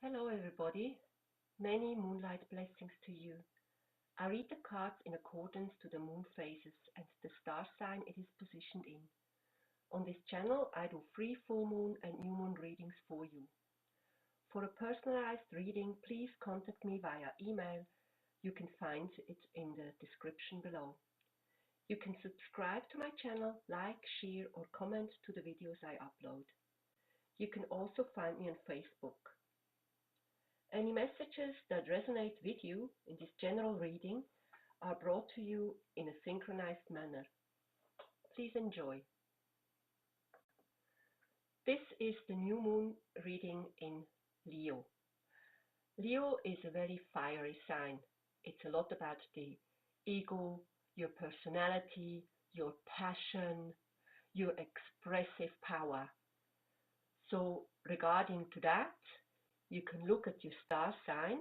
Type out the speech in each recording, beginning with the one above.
Hello everybody, many moonlight blessings to you. I read the cards in accordance to the moon phases and the star sign it is positioned in. On this channel I do free full moon and new moon readings for you. For a personalized reading, please contact me via email. You can find it in the description below. You can subscribe to my channel, like, share or comment to the videos I upload. You can also find me on Facebook. Any messages that resonate with you in this general reading are brought to you in a synchronized manner. Please enjoy. This is the new moon reading in Leo. Leo is a very fiery sign. It's a lot about the ego, your personality, your passion, your expressive power. So regarding to that, you can look at your star sign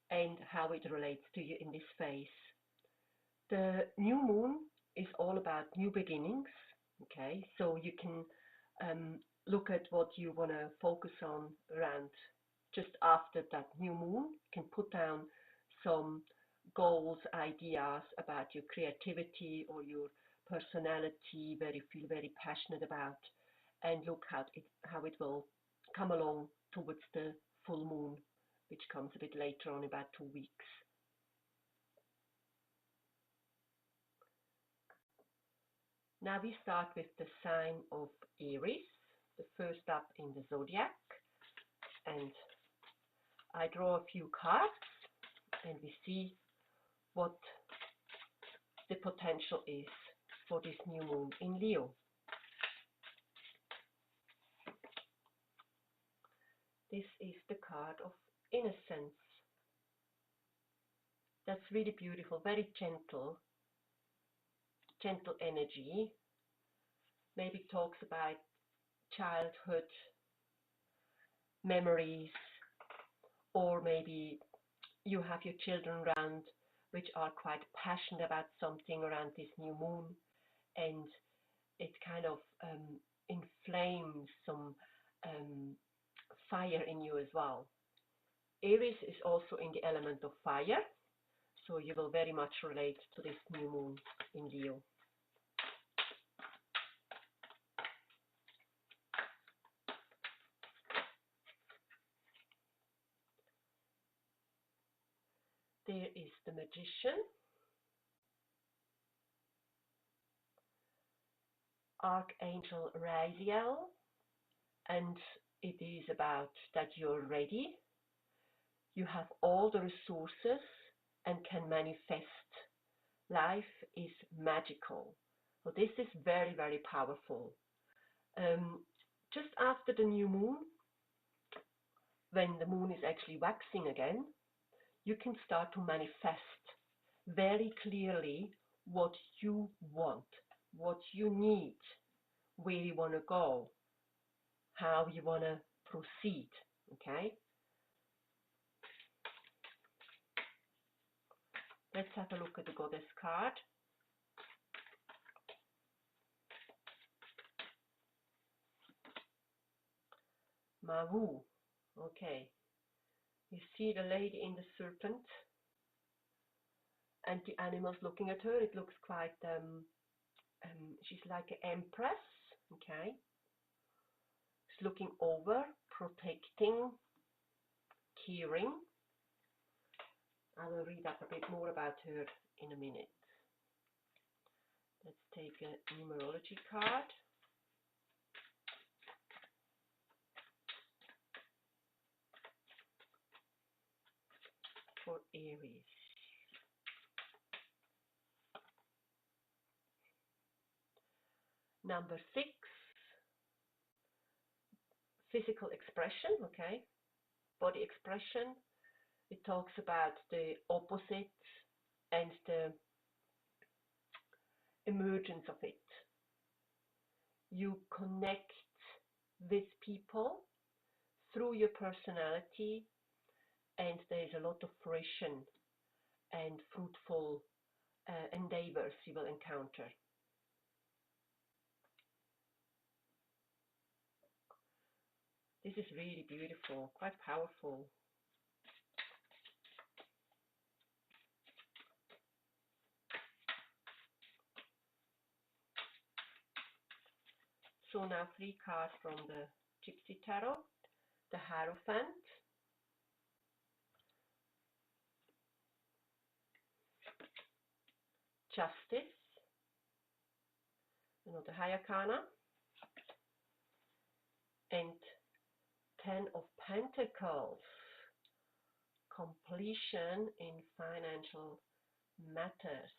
and how it relates to you in this phase. The new moon is all about new beginnings, okay? So you can look at what you want to focus on around just after that new moon. You can put down some goals, ideas about your creativity or your personality, where you feel very passionate about, and look how it will come along towards the full moon, which comes a bit later on, about 2 weeks. Now we start with the sign of Aries, the first up in the zodiac, and I draw a few cards and we see what the potential is for this new moon in Leo. This is the card of innocence. That's really beautiful, very gentle energy. Maybe talks about childhood memories, or maybe you have your children around which are quite passionate about something around this new moon, and it kind of inflames some fire in you as well. Aries is also in the element of fire, so you will very much relate to this new moon in Leo. There is the Magician, Archangel Raziel, and it is about that you're ready. You have all the resources and can manifest. Life is magical. So this is very, very powerful. Just after the new moon, when the moon is actually waxing again, you can start to manifest very clearly what you want, what you need, where you want to go, how you want to proceed, okay? Let's have a look at the Goddess card. Mawu, okay. You see the lady in the serpent and the animals looking at her. It looks quite, she's like an empress, okay. She's looking over, protecting, caring. I will read up a bit more about her in a minute. Let's take a numerology card. For Aries. Number 6, physical expression, okay, body expression. It talks about the opposites and the emergence of it. You connect with people through your personality, and there is a lot of fruition and fruitful endeavors you will encounter. This is really beautiful, quite powerful. So now 3 cards from the Gypsy Tarot. The Hierophant, Justice, another High Arcana, and 10 of Pentacles, completion in financial matters.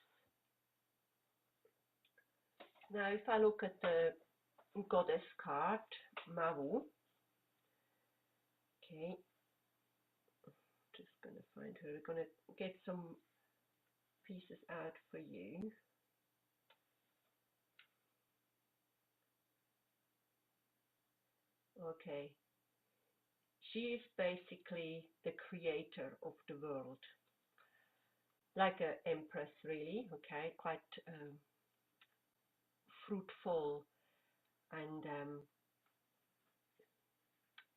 Now if I look at the Goddess card, Mawu, okay, just going to find her, we're going to get some pieces out for you. Okay, she is basically the creator of the world, like an empress really, okay, quite fruitful, and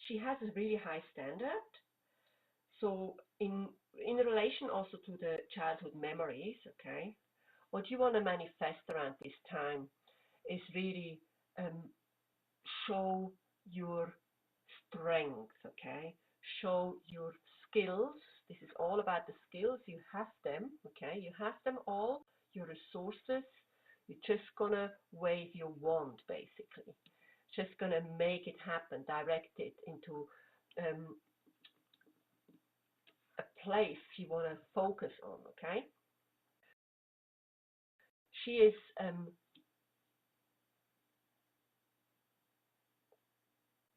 she has a really high standard. So in relation also to the childhood memories, okay, what you want to manifest around this time is really show your strength, okay, show your skills. This is all about the skills. You have them, okay, you have them all, your resources. You're just gonna wave your wand, basically, just gonna make it happen, direct it into a place you want to focus on, okay? She is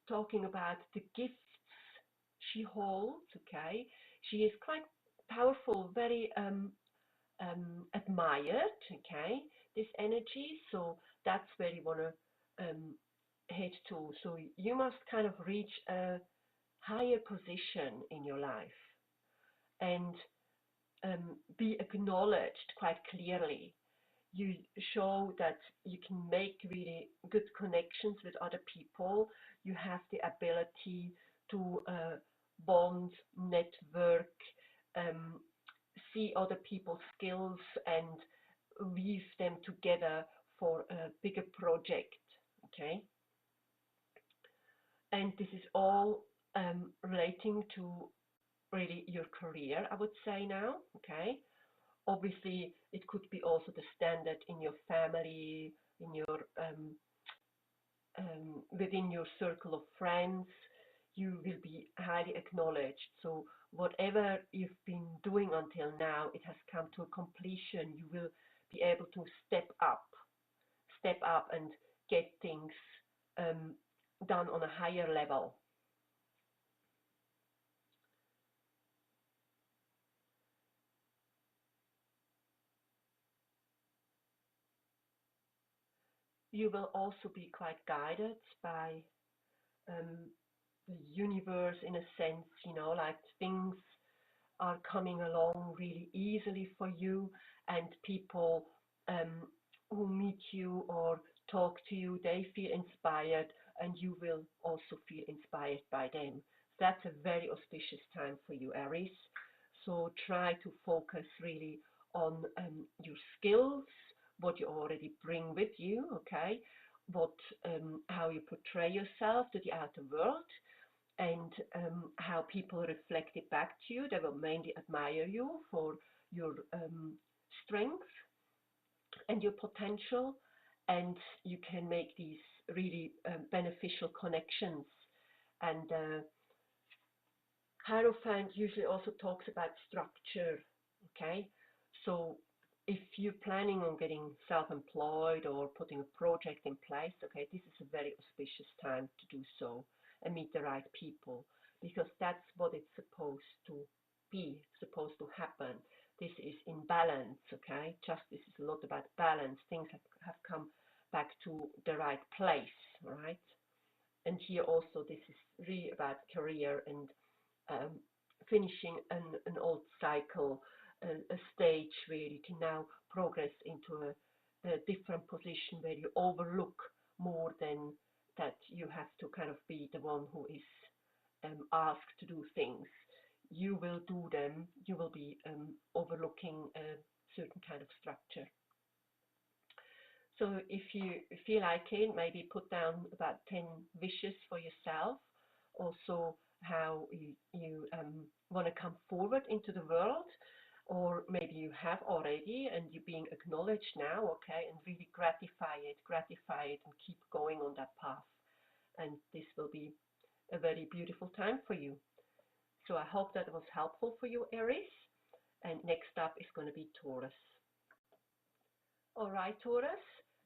talking about the gifts she holds, okay? She is quite powerful, very admired, okay, this energy. So that's where you want to head to. So you must kind of reach a higher position in your life and be acknowledged quite clearly. You show that you can make really good connections with other people. You have the ability to bond, network, see other people's skills and weave them together for a bigger project, okay? And this is all relating to really your career, I would say now, okay? Obviously, it could be also the standard in your family, in your within your circle of friends. You will be highly acknowledged. So whatever you've been doing until now, it has come to a completion. You will be able to step up and get things done on a higher level. You will also be quite guided by the universe, in a sense, you know, like things are coming along really easily for you, and people who meet you or talk to you, they feel inspired, and you will also feel inspired by them. That's a very auspicious time for you, Aries. So try to focus really on your skills, what you already bring with you, okay? What, how you portray yourself to the outer world, and how people reflect it back to you. They will mainly admire you for your strength and your potential, and you can make these really beneficial connections. And Hierophant usually also talks about structure, okay? So if you're planning on getting self-employed or putting a project in place, okay, this is a very auspicious time to do so and meet the right people, because that's what it's supposed to be, supposed to happen. This is in balance, okay? Justice is a lot about balance. Things have come back to the right place, right? And here also this is really about career and finishing an old cycle, a stage where you can now progress into a different position where you overlook more than that you have to kind of be the one who is asked to do things, you will do them. You will be overlooking a certain kind of structure. So if you feel like it, maybe put down about 10 wishes for yourself. Also, how you want to come forward into the world, or maybe you have already and you're being acknowledged now, okay, and really gratify it and keep going on that path. And this will be a very beautiful time for you. So I hope that was helpful for you, Aries. And next up is going to be Taurus. All right, Taurus,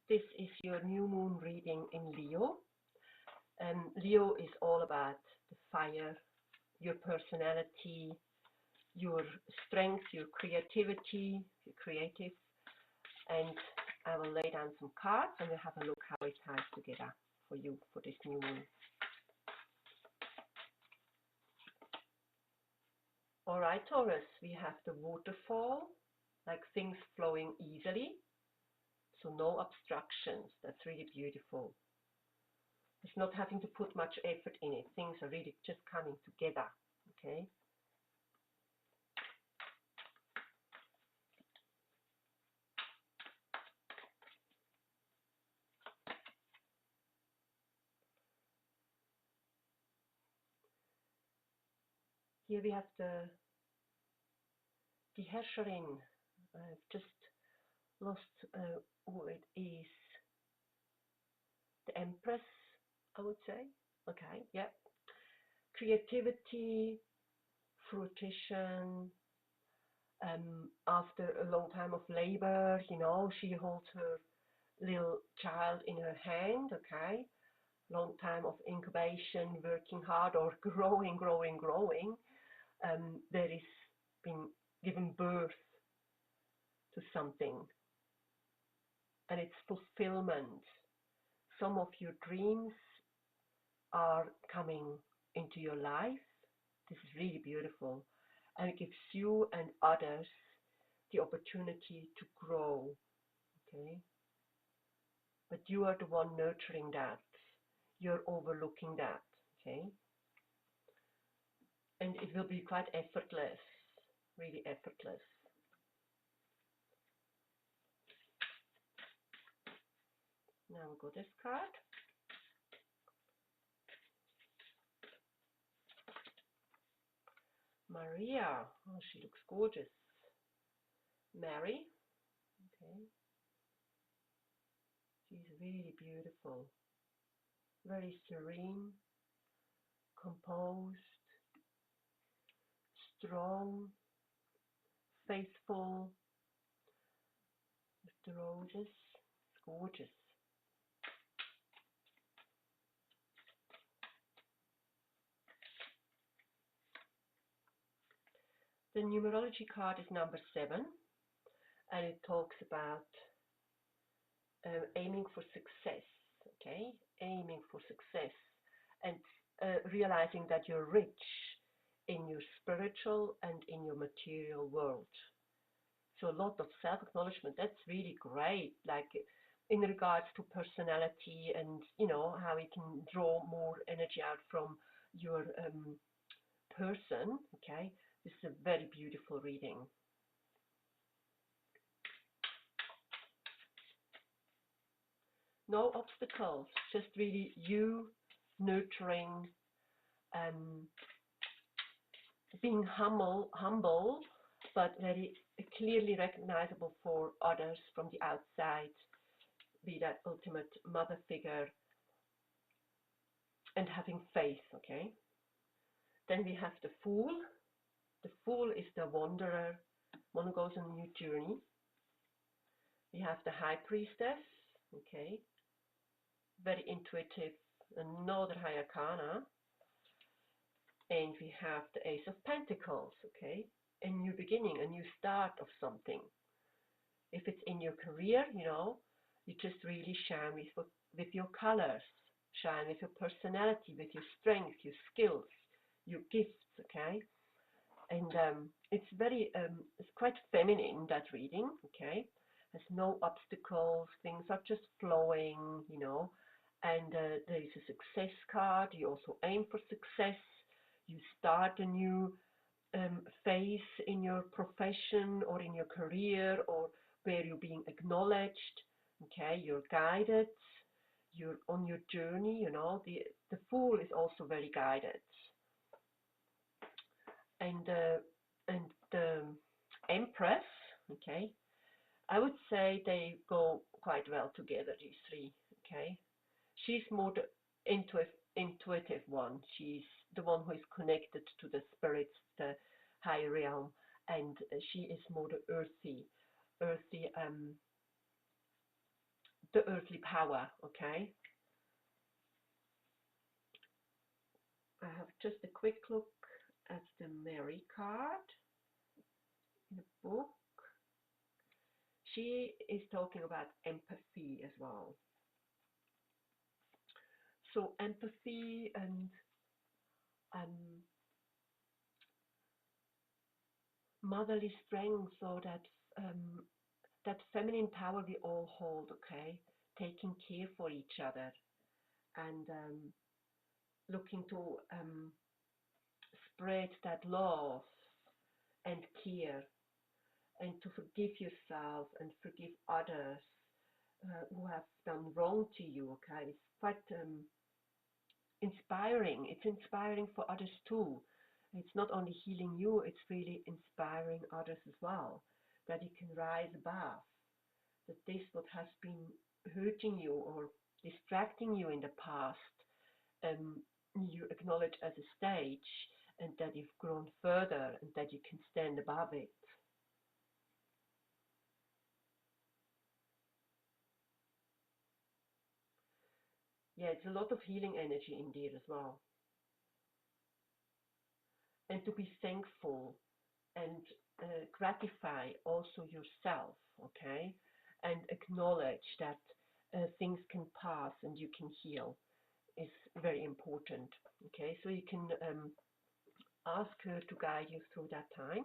this is your new moon reading in Leo. Leo is all about the fire, your personality, your strength, your creativity, your creative. And I will lay down some cards and we'll have a look how it ties together for you for this new moon. All right, Taurus, we have the waterfall, like things flowing easily. So no obstructions. That's really beautiful. It's not having to put much effort in it. Things are really just coming together. Okay. Here we have the Herrscherin. I've just lost who it is. The Empress, I would say. Okay, yeah. Creativity, fruition. After a long time of labor, you know, she holds her little child in her hand, okay? Long time of incubation, working hard or growing. There is been given birth to something, and it's fulfillment. Some of your dreams are coming into your life. This is really beautiful, and it gives you and others the opportunity to grow, okay? But you are the one nurturing that. You're overlooking that, okay? And it will be quite effortless, really effortless. Now we'll go this card. Maria, oh, she looks gorgeous. Mary, okay. She's really beautiful. Very serene, composed, strong, faithful. With the roses, it's gorgeous. The numerology card is number 7, and it talks about aiming for success, okay? Aiming for success and realizing that you're rich in your spiritual and in your material world. So a lot of self-acknowledgement, that's really great, like in regards to personality and, you know, how you can draw more energy out from your person, okay? This is a very beautiful reading. No obstacles, just really you nurturing, being humble, but very clearly recognizable for others from the outside, be that ultimate mother figure, and having faith, okay? Then we have the Fool. The Fool is the wanderer, one who goes on a new journey. We have the High Priestess, okay? Very intuitive, another High Arcana. And we have the Ace of Pentacles, okay? A new beginning, a new start of something. If it's in your career, you know, you just really shine with your colors, shine with your personality, with your strength, your skills, your gifts, okay? And it's very, it's quite feminine, that reading, okay? There's no obstacles, things are just flowing, you know. And there is a success card. You also aim for success. you start a new phase in your profession or in your career, or where you're being acknowledged. Okay, you're guided, you're on your journey. You know, the Fool is also very guided, and the Empress. Okay, I would say they go quite well together, these three. Okay, she's more the intuitive one. She's the one who is connected to the spirits, the higher realm, and she is more the earthy, the earthly power. Okay, I have just a quick look at the Mary card in the book. She is talking about empathy as well. So empathy and um, motherly strength, or that feminine power we all hold. Okay, taking care for each other, and looking to spread that love and care, and to forgive yourself and forgive others who have done wrong to you. Okay, it's quite inspiring. It's inspiring for others too. It's not only healing you, it's really inspiring others as well, that you can rise above, that this what has been hurting you or distracting you in the past, um, you acknowledge as a stage, and that you've grown further and that you can stand above it. Yeah, it's a lot of healing energy in there as well. And to be thankful and gratify also yourself, okay? And acknowledge that things can pass and you can heal is very important, okay? So you can ask her to guide you through that time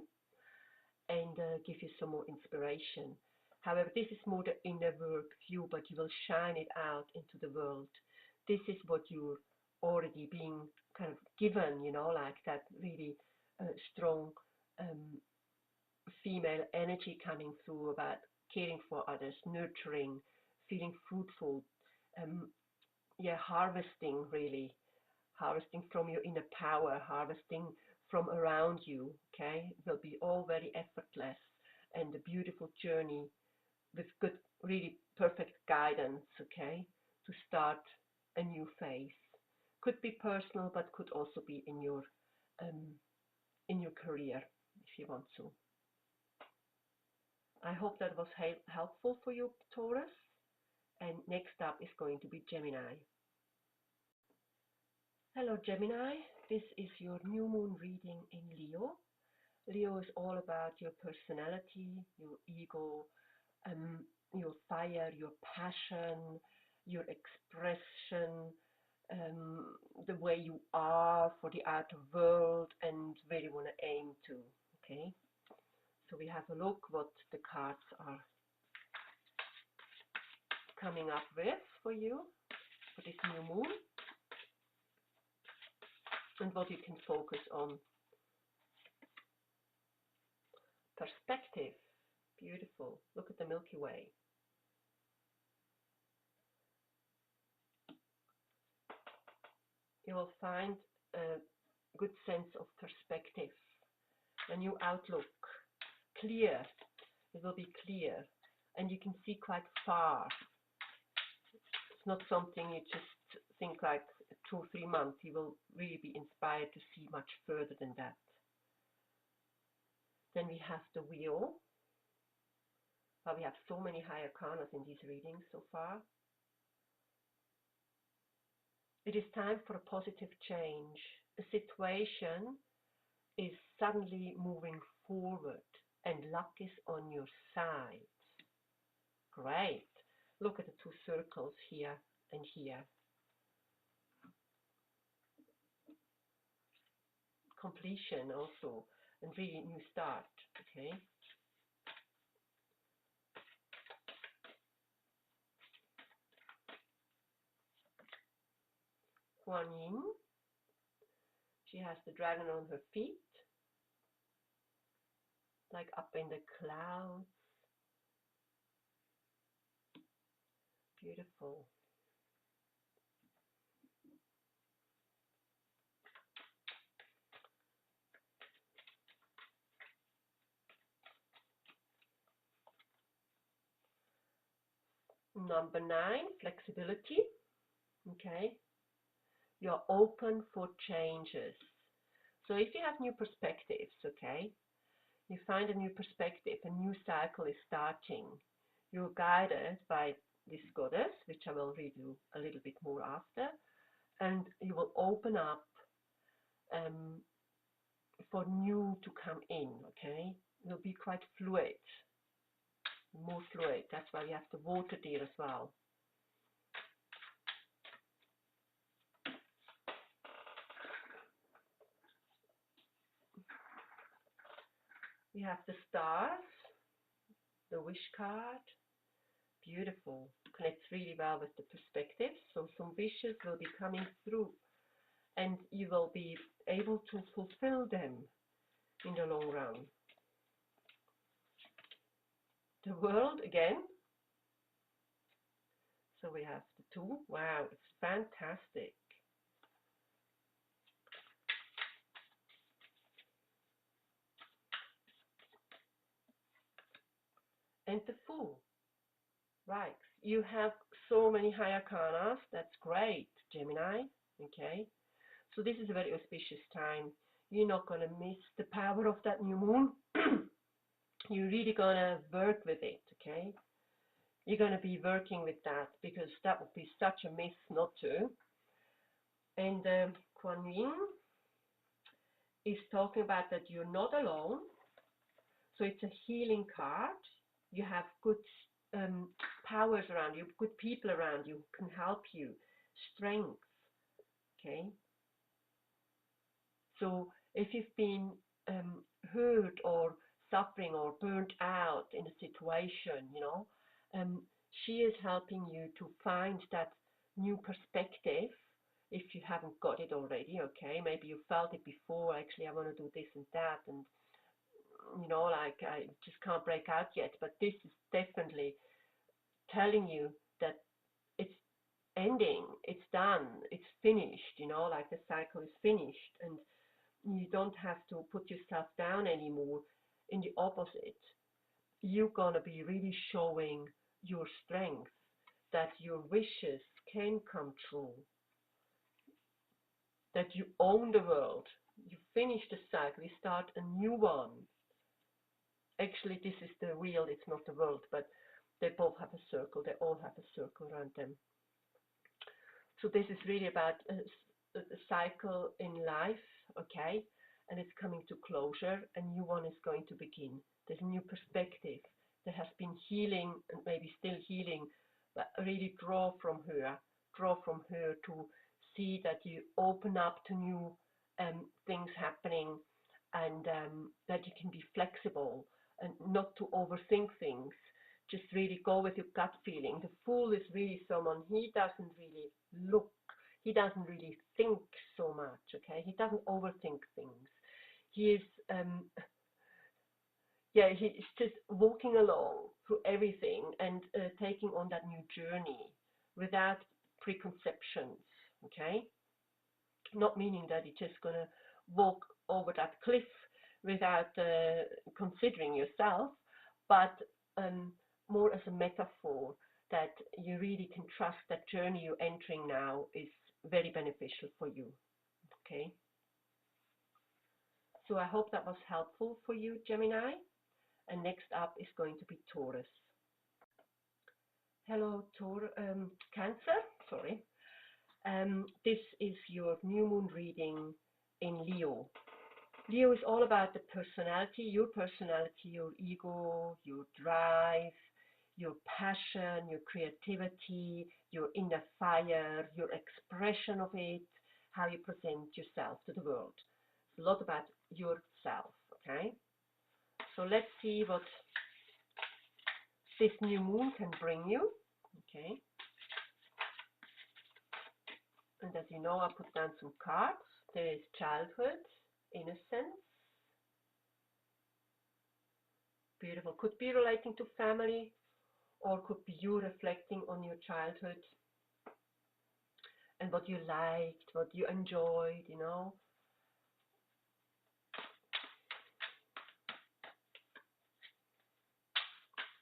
and give you some more inspiration. However, this is more the inner work view, but you will shine it out into the world. This is what you're already being kind of given, you know, like that really strong um, female energy coming through about caring for others, nurturing, feeling fruitful, um, yeah, harvesting really, harvesting from your inner power, harvesting from around you. Okay, it will be all very effortless and a beautiful journey with good, really perfect guidance. Okay, to start a new phase. Could be personal, but could also be um, in your career if you want to. I hope that was helpful for you, Taurus. And next up is going to be Gemini. Hello, Gemini. This is your new moon reading in Leo. Leo is all about your personality, your ego, um, your fire, your passion, your expression, the way you are for the outer world, and where you want to aim to. Okay, so we have a look what the cards are coming up with for you for this new moon, and what you can focus on. Perspective, beautiful. Look at the Milky Way. You will find a good sense of perspective, a new outlook, clear. It will be clear, and you can see quite far. It's not something you just think like 2 or 3 months. You will really be inspired to see much further than that. Then we have the wheel. Well, we have so many high arcanas in these readings so far. It is time for a positive change. A situation is suddenly moving forward and luck is on your side. Great. Look at the 2 circles here and here. Completion also, and really new start. Okay. Kuan Yin. She has the dragon on her feet, like up in the clouds. Beautiful. Number 9, flexibility. Okay. You're open for changes. So if you have new perspectives, okay, you find a new perspective, a new cycle is starting. You're guided by this goddess, which I will read you a little bit more after, and you will open up for new to come in, okay? It will be quite fluid, more fluid. That's why we have the water there as well. We have the stars, the wish card. Beautiful. Connects really well with the perspectives. So some wishes will be coming through and you will be able to fulfill them in the long run. The world again. So we have the 2. Wow, it's fantastic. And the Fool. Right. You have so many high arcanas. That's great, Gemini. Okay. So this is a very auspicious time. You're not going to miss the power of that new moon. You're really going to work with it, okay? You're going to be working with that because that would be such a miss not to. And Kuan Yin is talking about that you're not alone. So it's a healing card. You have good powers around you, good people around you who can help you. Strength, okay? So if you've been hurt or suffering or burnt out in a situation, you know, she is helping you to find that new perspective if you haven't got it already, okay? Maybe you felt it before, actually I want to do this and that, and you know, like I just can't break out yet, but this is definitely telling you that it's ending, it's done, it's finished, you know, like the cycle is finished, and you don't have to put yourself down anymore. In the opposite, you're going to be really showing your strength, that your wishes can come true, that you own the world, you finish the cycle, you start a new one. Actually, this is the real, it's not the world, but they both have a circle, they all have a circle around them. So this is really about a cycle in life, okay? And it's coming to closure. A new one is going to begin. There's a new perspective. There has been healing and maybe still healing, but really draw from her to see that you open up to new things happening, and that you can be flexible and not to overthink things. Just really go with your gut feeling. The Fool is really someone, he doesn't really look, he doesn't really think so much, okay? He doesn't overthink things. He is, he's just walking along through everything and taking on that new journey without preconceptions, okay? Not meaning that you're just going to walk over that cliff without considering yourself, but more as a metaphor that you really can trust that journey you're entering now is very beneficial for you, okay? So I hope that was helpful for you, Gemini. And next up is going to be Taurus. Hello, Cancer, sorry. This is your new moon reading in Leo. Leo is all about the personality, your ego, your drive, your passion, your creativity, your inner fire, your expression of it, how you present yourself to the world. It's a lot about yourself, okay? So let's see what this new moon can bring you, okay? And as you know, I put down some cards. There is childhood, innocence. Beautiful. Could be relating to family, or could be you reflecting on your childhood and what you liked, what you enjoyed, you know.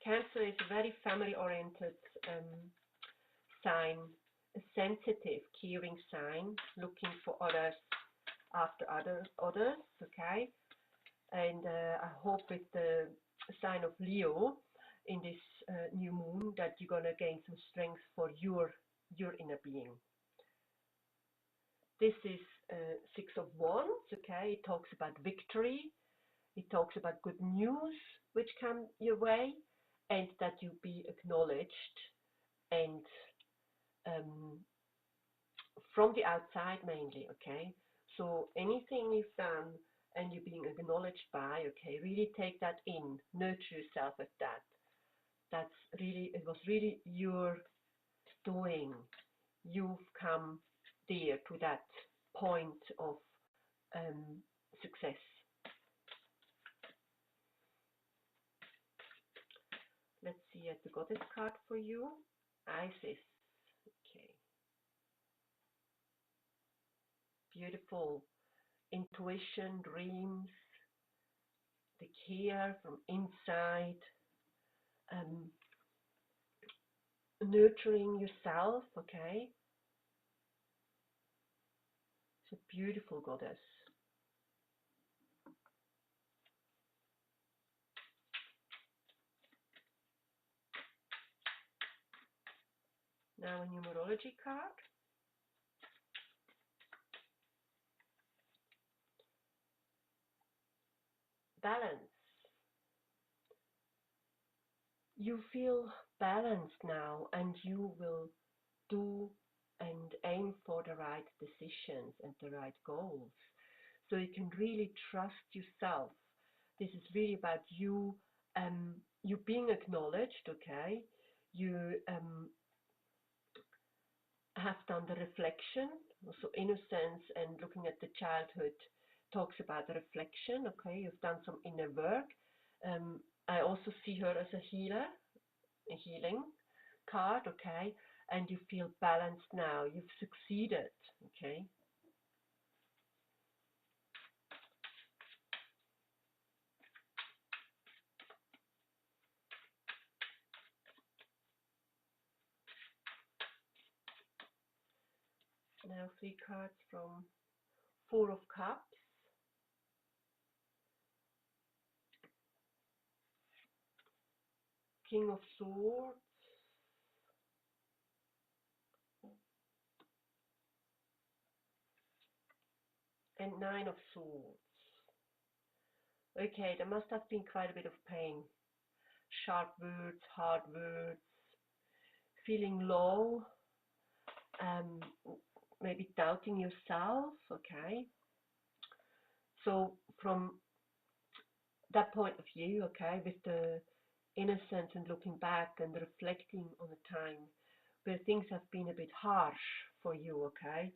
Cancer is a very family-oriented sign, a sensitive, caring sign, looking for others after others, okay? And I hope with the sign of Leo in this new moon that you're gonna gain some strength for your inner being. This is Six of Wands, okay? It talks about victory. It talks about good news which come your way, and that you be acknowledged and from the outside mainly, okay? So anything you've done and you're being acknowledged by, okay, really take that in, nurture yourself with that. That's really, it was really your doing. You've come there to that point of success. Let's see at the Goddess card for you. Isis. Okay. Beautiful. Intuition, dreams, the care from inside, nurturing yourself, okay? It's a beautiful goddess. Now a numerology card. Balance. You feel balanced now, and you will do and aim for the right decisions and the right goals. So you can really trust yourself. This is really about you, you being acknowledged, okay? You have done the reflection, also innocence and looking at the childhood talks about the reflection, okay? You've done some inner work. I also see her as a healer, a healing card, okay? And you feel balanced now. You've succeeded, okay? Now 3 cards from Four of Cups. King of Swords. And 9 of Swords. Okay, there must have been quite a bit of pain. Sharp words, hard words, feeling low, maybe doubting yourself, okay? So from that point of view, okay, with the innocence and looking back and reflecting on a time where things have been a bit harsh for you, okay,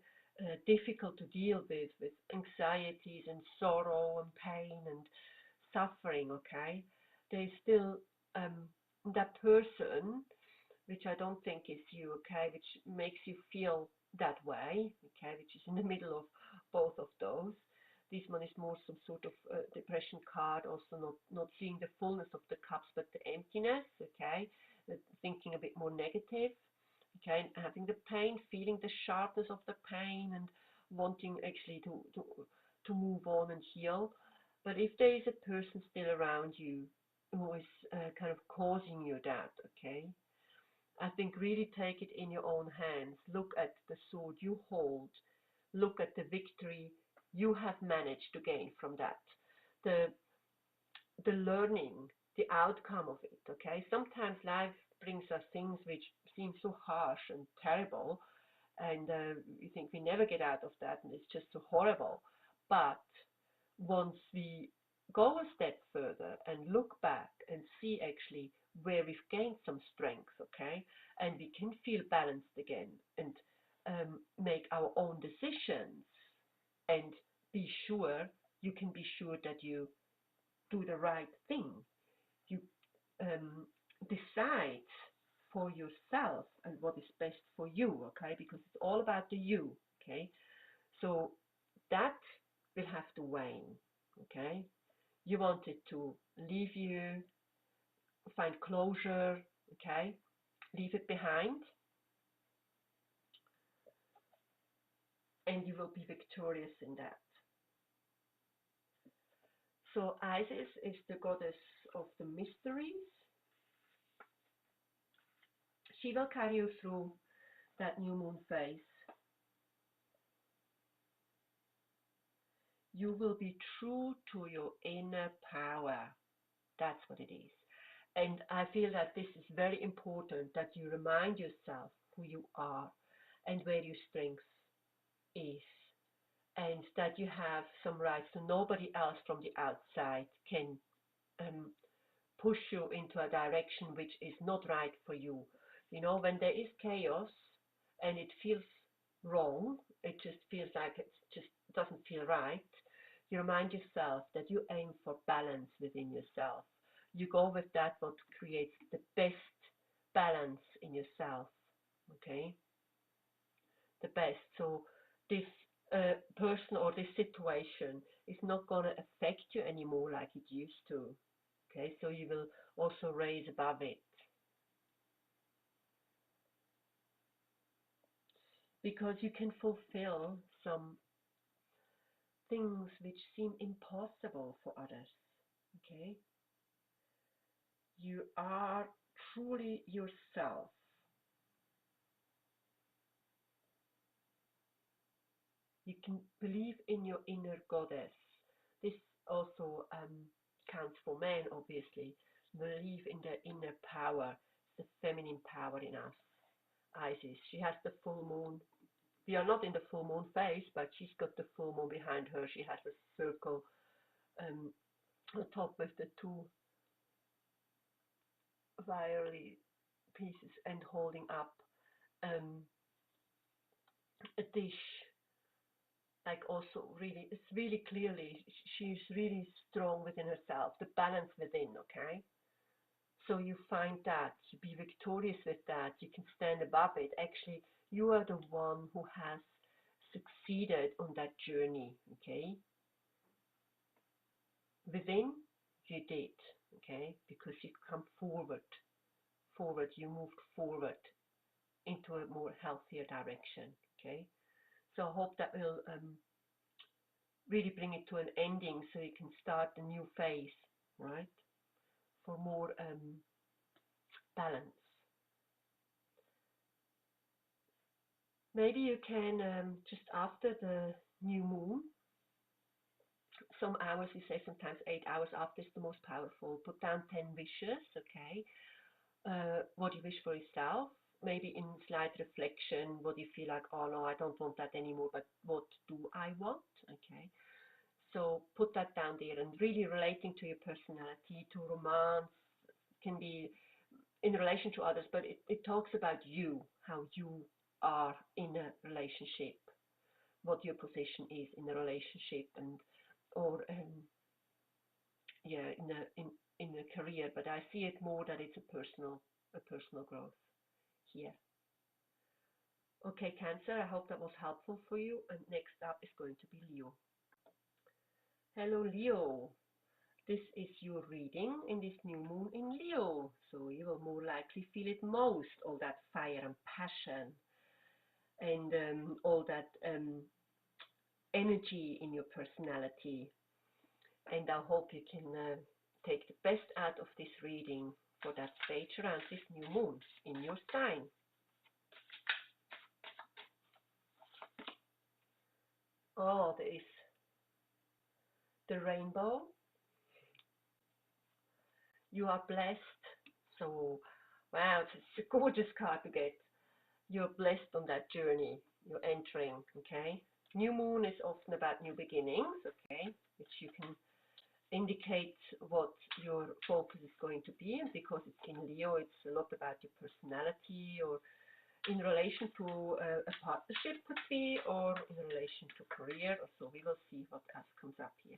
difficult to deal with anxieties and sorrow and pain and suffering, okay, there's still that person, which I don't think is you, okay, which makes you feel that way, okay, which is in the middle of both of those. This one is more some sort of depression card, also not seeing the fullness of the cups, but the emptiness, okay, thinking a bit more negative, okay, having the pain, feeling the sharpness of the pain and wanting actually to move on and heal. But if there is a person still around you who is kind of causing you that, okay, I think really take it in your own hands. Look at the sword you hold. Look at the victory you have managed to gain from that. The learning, the outcome of it, okay? Sometimes life brings us things which seem so harsh and terrible, and we think we never get out of that, and it's just so horrible. But once we go a step further and look back and see actually where we've gained some strength, okay, and we can feel balanced again and make our own decisions and be sure, you can be sure that you do the right thing. You decide for yourself and what is best for you, okay? Because it's all about the you, okay? So that will have to wane, okay? You want it to leave you, find closure, okay? Leave it behind, and you will be victorious in that. So Isis is the goddess of the mysteries. She will carry you through that new moon phase. You will be true to your inner power. That's what it is. And I feel that this is very important, that you remind yourself who you are and where your strength is. And that you have some rights, so nobody else from the outside can push you into a direction which is not right for you. You know, when there is chaos and it feels wrong, it just feels like it just doesn't feel right, you remind yourself that you aim for balance within yourself. You go with that what creates the best balance in yourself, okay? The best. So this person or this situation is not going to affect you anymore like it used to. Okay, so you will also raise above it. Because you can fulfill some things which seem impossible for others. Okay? You are truly yourself. You can believe in your inner goddess. This also counts for men, obviously. Believe in the inner power, the feminine power in us. Isis, she has the full moon. We are not in the full moon phase, but she's got the full moon behind her. She has a circle on top with the two fiery pieces and holding up a dish. Like also really, it's really clearly, she's really strong within herself, the balance within, okay? So you find that, you be victorious with that, you can stand above it. Actually, you are the one who has succeeded on that journey, okay? Within, you did, okay? Because you come forward, you moved forward into a more healthier direction, okay? So I hope that will really bring it to an ending so you can start a new phase, right? For more balance. Maybe you can, just after the new moon, some hours, we say sometimes 8 hours after is the most powerful, put down 10 wishes, okay? What you wish for yourself, maybe in slight reflection, what you feel like, oh no, I don't want that anymore, but what do I want, okay? So put that down there and really relating to your personality, to romance, can be in relation to others, but it talks about you, how you are in a relationship, what your position is in a relationship, and or yeah, in a career. But I see it more that it's a personal growth here. Okay, Cancer, I hope that was helpful for you. And next up is going to be Leo. Hello, Leo. This is your reading in this new moon in Leo. So you will more likely feel it most, all that fire and passion and all that energy in your personality. And I hope you can take the best out of this reading for that stage around this new moon in your sign. Oh, there is the rainbow. You are blessed. So, wow, it's a gorgeous card to get. You're blessed on that journey you're entering, okay? New moon is often about new beginnings, okay? Which you can indicate what your focus is going to be. And because it's in Leo, it's a lot about your personality or in relation to a partnership could be, or in relation to career. So we will see what else comes up here.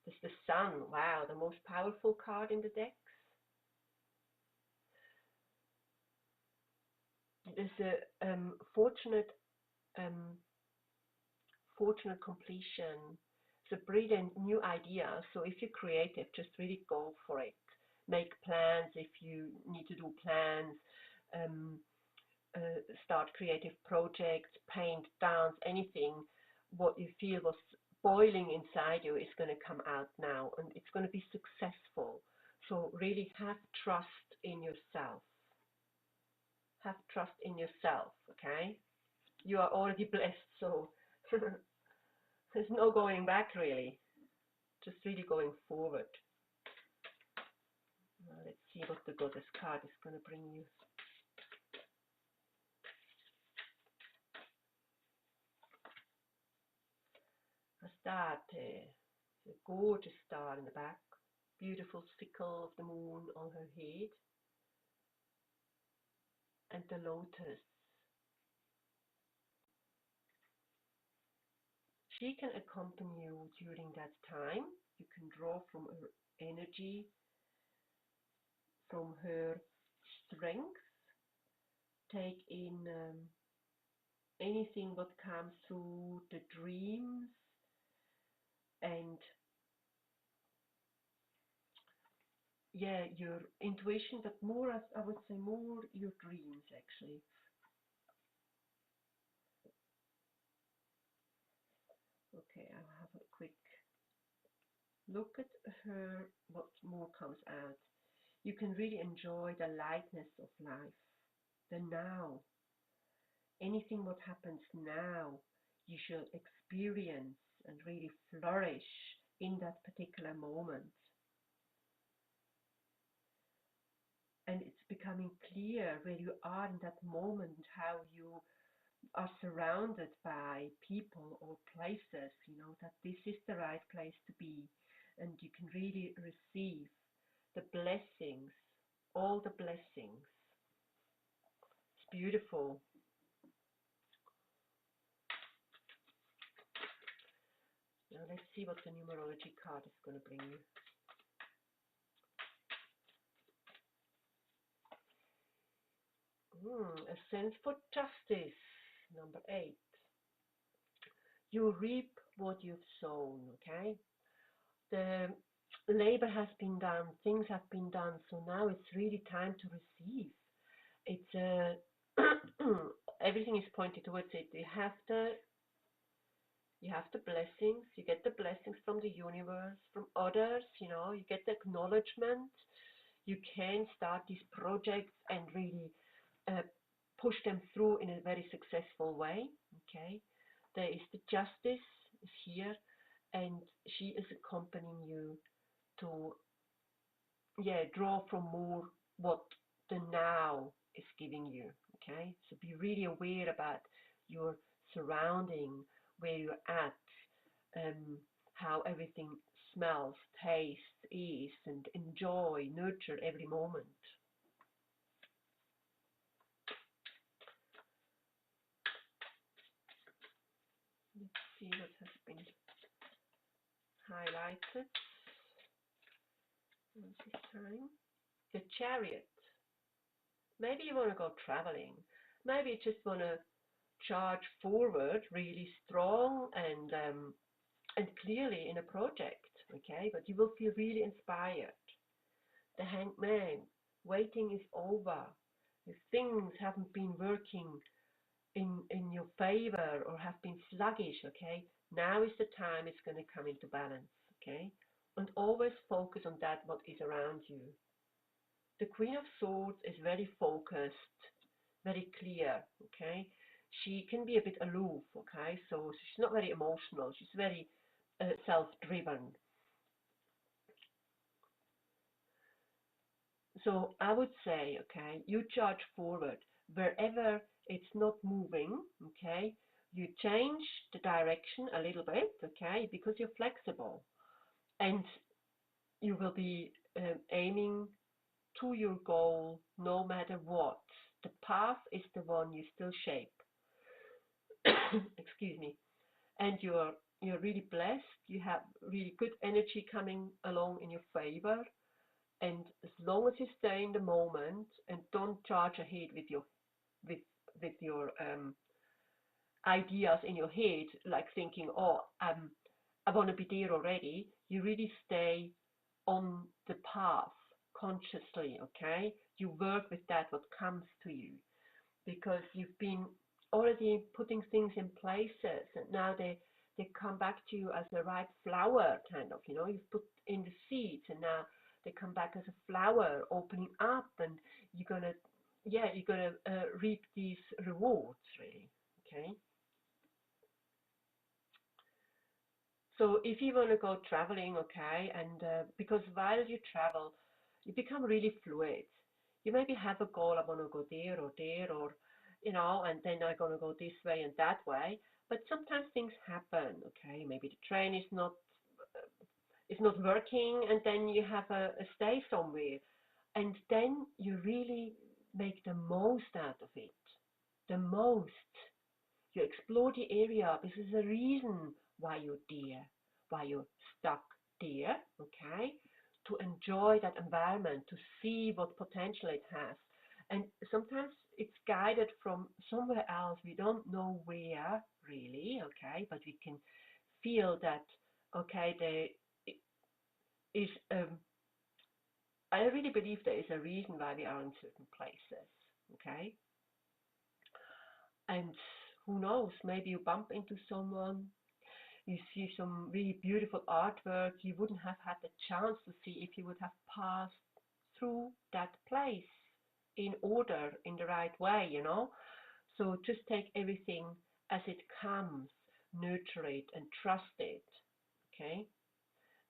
There's the Sun. Wow, the most powerful card in the decks. There's a fortunate completion. It's a brilliant new idea. So if you're creative, just really go for it. Make plans if you need to do plans. Start creative projects, paint, dance, anything. What you feel was boiling inside you is going to come out now, and it's going to be successful. So really have trust in yourself. Have trust in yourself, okay? You are already blessed, so there's no going back really. Just really going forward. Let's see what the Goddess card is going to bring you. Astarte, a gorgeous star in the back, beautiful sickle of the moon on her head, and the lotus. She can accompany you during that time. You can draw from her energy, from her strength, take in anything what comes through the dreams, and yeah, your intuition, but more, as I would say, more your dreams actually. Okay, I'll have a quick look at her, what more comes out. You can really enjoy the lightness of life, the now. Anything what happens now, you should experience and really flourish in that particular moment. And it's becoming clear where you are in that moment, how you are surrounded by people or places, that this is the right place to be. And you can really receive the blessings, all the blessings. It's beautiful. Now let's see what the numerology card is going to bring you. A sense for justice, number 8. You reap what you've sown, okay? The labor has been done, things have been done, so now it's really time to receive. It's everything is pointed towards it. You have the blessings, you get the blessings from the universe, from others, you get the acknowledgement. You can start these projects and really push them through in a very successful way, okay? There is the justice is here, and she is accompanying you to draw from more what the now is giving you, okay? So be really aware about your surrounding, where you're at, how everything smells, tastes, is, and enjoy, nurture every moment. Let's see what has been highlighted this time. The Chariot. Maybe you want to go traveling. Maybe you just want to charge forward really strong and clearly in a project, okay? But you will feel really inspired. The Hanged Man. Waiting is over. If things haven't been working in your favor or have been sluggish, okay, now is the time it's going to come into balance, okay? And always focus on that what is around you. The Queen of Swords is very focused, very clear, okay? She can be a bit aloof, okay? So she's not very emotional. She's very self-driven. So I would say, okay, you charge forward. Wherever it's not moving, okay, you change the direction a little bit, okay, because you're flexible. And you will be aiming to your goal no matter what. the path is the one you still shape. Excuse me. And you're really blessed. You have really good energy coming along in your favor. And as long as you stay in the moment and don't charge ahead with your with with your ideas in your head, like thinking, oh, I want to be there already. You really stay on the path consciously, okay? You work with that what comes to you, because you've been already putting things in places, and now they come back to you as a ripe flower, kind of, you know. You've put in the seeds, and now they come back as a flower opening up, and you're gonna reap these rewards, really, okay? So if you want to go traveling, okay, and because while you travel, you become really fluid. You maybe have a goal, I want to go there, or, you know, and then I'm going to go this way and that way. But sometimes things happen, okay? Maybe the train is not working, and then you have a stay somewhere. And then you really make the most out of it. The most. You explore the area. This is a reason why you're there, why you're stuck there, okay? To enjoy that environment, to see what potential it has. And sometimes it's guided from somewhere else. We don't know where really, okay? But we can feel that, okay, there is, I really believe there is a reason why we are in certain places, okay? And who knows, maybe you bump into someone, you see some really beautiful artwork you wouldn't have had the chance to see if you would have passed through that place in order, in the right way, you know. So just take everything as it comes, nurture it and trust it, okay?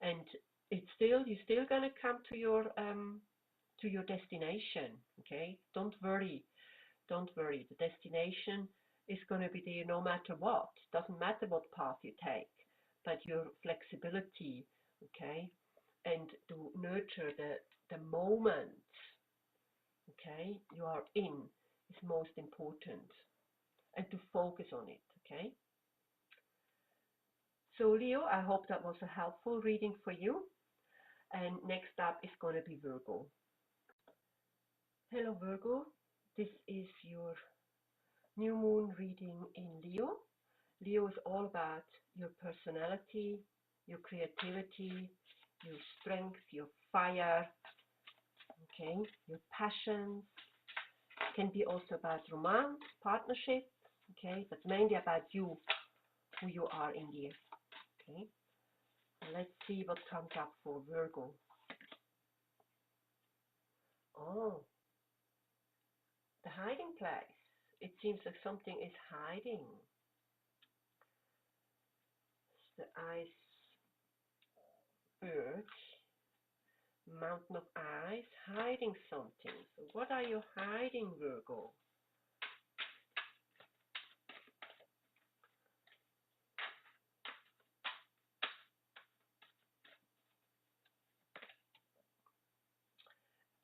And you're still gonna come to your destination, okay? Don't worry. Don't worry, the destination is going to be there no matter what. Doesn't matter what path you take, but your flexibility, okay, and to nurture the moment, okay, you are in is most important, and to focus on it, okay. So Leo, I hope that was a helpful reading for you. And next up is going to be Virgo. Hello Virgo, this is your new moon reading in Leo. Leo is all about your personality, your creativity, your strength, your fire, okay, your passions. It can be also about romance, partnership, okay, but mainly about you, who you are in Leo, okay. And let's see what comes up for Virgo. Oh, the hiding place. It seems like something is hiding. The iceberg, mountain of ice, hiding something. So what are you hiding, Virgo?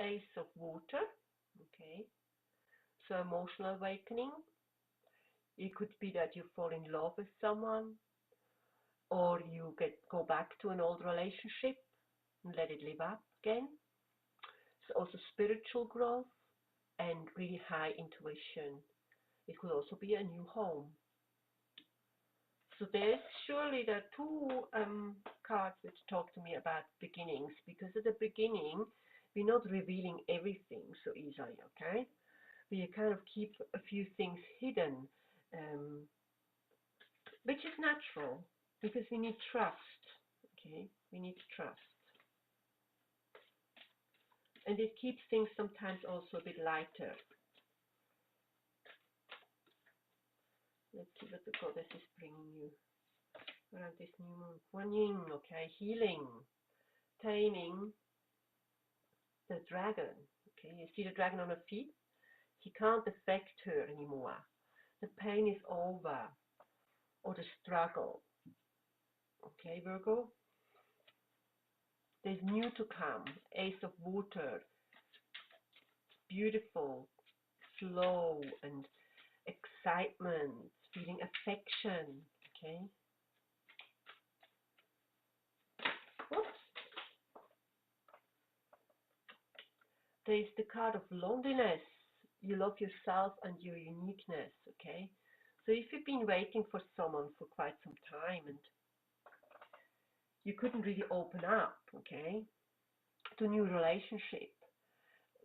Ace of water, okay. So emotional awakening. It could be that you fall in love with someone, or you go back to an old relationship and let it live up again. So also spiritual growth and really high intuition. It could also be a new home. So there's surely the two cards which talk to me about beginnings, because at the beginning we're not revealing everything so easily, okay? We kind of keep a few things hidden, um, which is natural because we need trust, okay? We need trust. And it keeps things sometimes also a bit lighter. Let's see what the goddess is bringing you around this new moon. Kuan Yin, okay, healing, taming the dragon. Okay, you see the dragon on her feet? He can't affect her anymore. The pain is over, or the struggle. Okay, Virgo? There's new to come. Ace of water. Beautiful, flow and excitement, feeling affection, okay? Whoops. There's the card of loneliness. You love yourself and your uniqueness, okay? So if you've been waiting for someone for quite some time and you couldn't really open up, okay, to new relationship,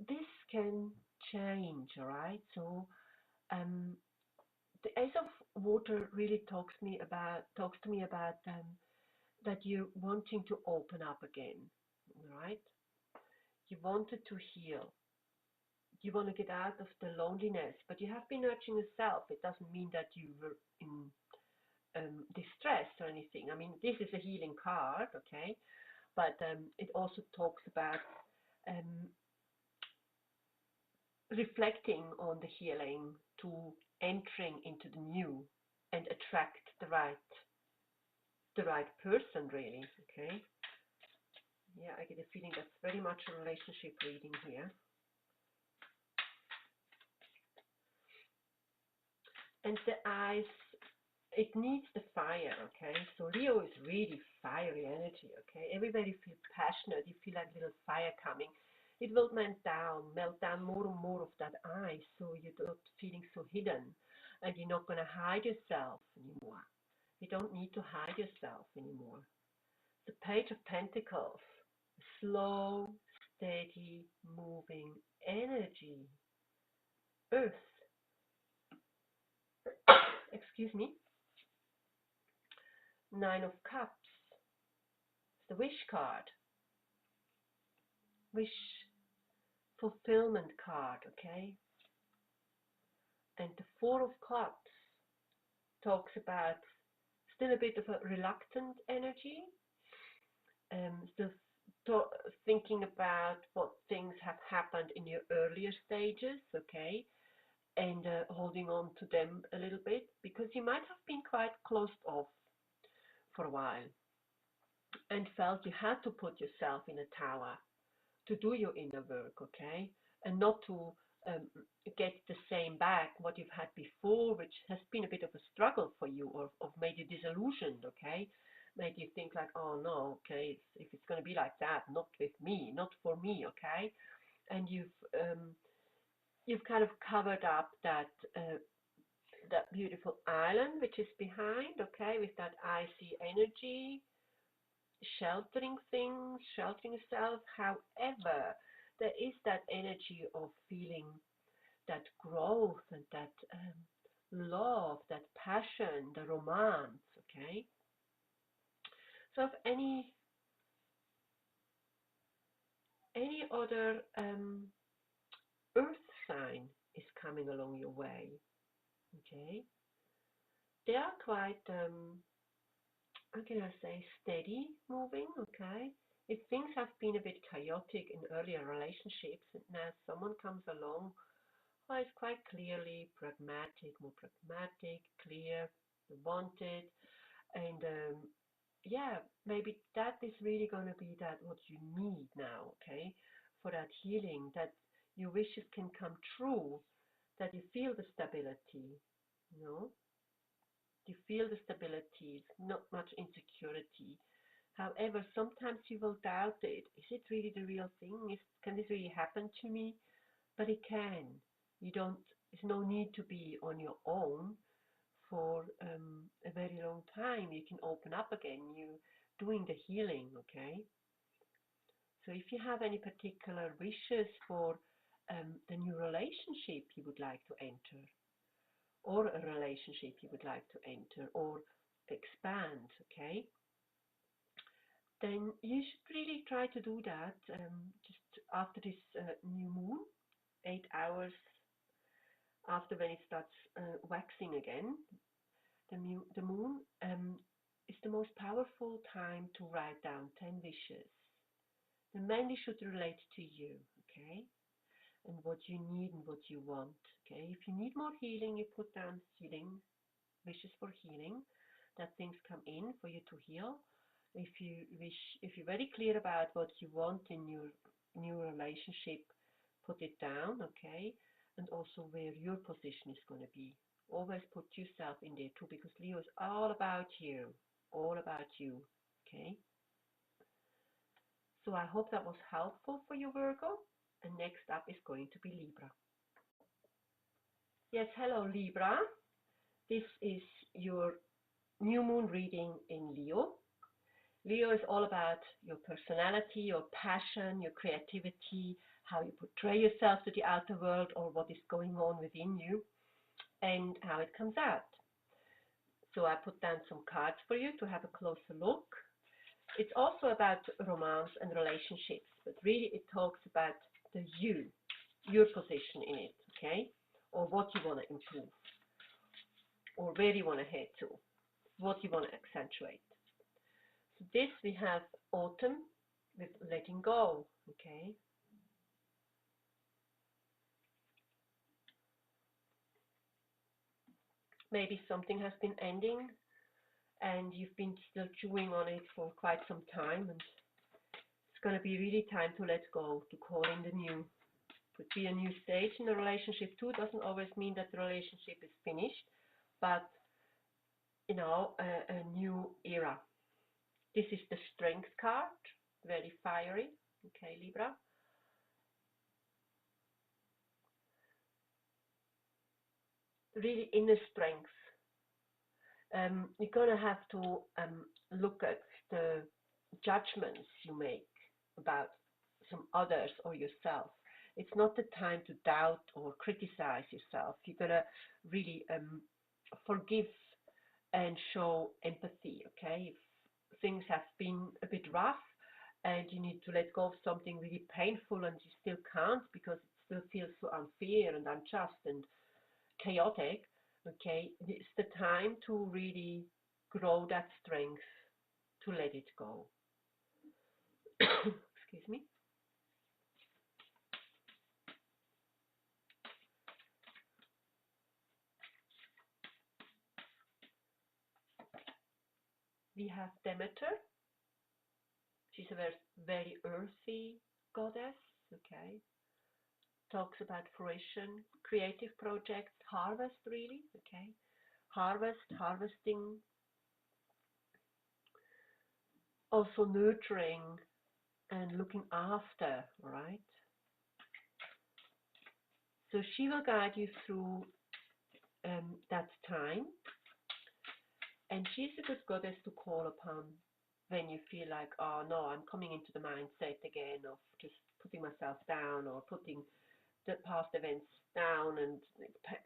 this can change, all right? So the Ace of Water really talks to me about that you're wanting to open up again, all right? You wanted to heal. You want to get out of the loneliness, but you have been nurturing yourself. It doesn't mean that you were in distress or anything. I mean, this is a healing card, okay? But it also talks about um, reflecting on the healing to entering into the new and attract the right person, really, okay? Yeah, I get a feeling that's very much a relationship reading here. And the eyes, it needs the fire, okay? So Leo is really fiery energy, okay? Everybody feels passionate. You feel like a little fire coming. It will melt down more and more of that eye, so you're not feeling so hidden, and you're not going to hide yourself anymore. You don't need to hide yourself anymore. The Page of Pentacles, slow, steady, moving energy. Earth, excuse me. Nine of Cups, the Wish card. Wish fulfillment card, okay? And the Four of Cups talks about still a bit of a reluctant energy, still thinking about what things have happened in your earlier stages, okay? And holding on to them a little bit, because you might have been quite closed off for a while and felt you had to put yourself in a tower to do your inner work, okay? And not to get the same back what you've had before, which has been a bit of a struggle for you, or made you disillusioned, okay? Made you think like, oh no, okay, if it's going to be like that, not with me, not for me, okay? And you've kind of covered up that beautiful island which is behind, okay, with that icy energy, sheltering things, sheltering yourself. However, there is that energy of feeling that growth and that love, that passion, the romance, okay? So if any other earth sign is coming along your way, okay? They are quite, how can I say, steady moving, okay? If things have been a bit chaotic in earlier relationships and now someone comes along who is quite clearly pragmatic, more pragmatic, clear, wanted, and yeah, maybe that is really going to be that what you need now, okay, for that healing, that your wishes can come true, that you feel the stability, you know, you feel the stability, not much insecurity. However, sometimes you will doubt it. Is it really the real thing? Can this really happen to me? But it can. You don't. There's no need to be on your own for a very long time. You can open up again. You doing the healing, okay? So if you have any particular wishes for the new relationship you would like to enter, or a relationship you would like to enter or expand, okay, then you should really try to do that just after this new moon, 8 hours after when it starts waxing again. The moon is the most powerful time to write down 10 wishes. They mainly should relate to you, okay, and what you need and what you want, okay. If you need more healing, you put down healing, wishes for healing, that things come in for you to heal. If you're very clear about what you want in your new relationship, put it down, okay. and also where your position is going to be. Always put yourself in there too, because Leo is all about you, all about you. Okay. So I hope that was helpful for you, Virgo. And next up is going to be Libra. Yes, hello, Libra. This is your new moon reading in Leo. Leo is all about your personality, your passion, your creativity, how you portray yourself to the outer world, or what is going on within you, and how it comes out. So I put down some cards for you to have a closer look. It's also about romance and relationships, but really it talks about the you, your position in it, okay? Or what you want to improve, or where you want to head to, what you want to accentuate. So this we have autumn with letting go, okay? Maybe something has been ending and you've been still chewing on it for quite some time, and it's going to be really time to let go, to call in the new. Could be a new stage in a relationship too. Doesn't always mean that the relationship is finished, but you know, a new era. This is the strength card, very fiery. Okay, Libra. Really inner strength. You're gonna have to look at the judgments you make about some others or yourself. It's not the time to doubt or criticize yourself. You're gonna really forgive and show empathy, okay? If things have been a bit rough and you need to let go of something really painful and you still can't because it still feels so unfair and unjust and chaotic, okay, it's the time to really grow that strength to let it go. Excuse me. We have Demeter. She's a very, very earthy goddess, okay. Talks about fruition, creative projects, harvest really, okay. Harvesting, also nurturing and looking after, right? So she will guide you through that time, and she's a good goddess to call upon when you feel like, oh no, I'm coming into the mindset again of just putting myself down or putting the past events down, and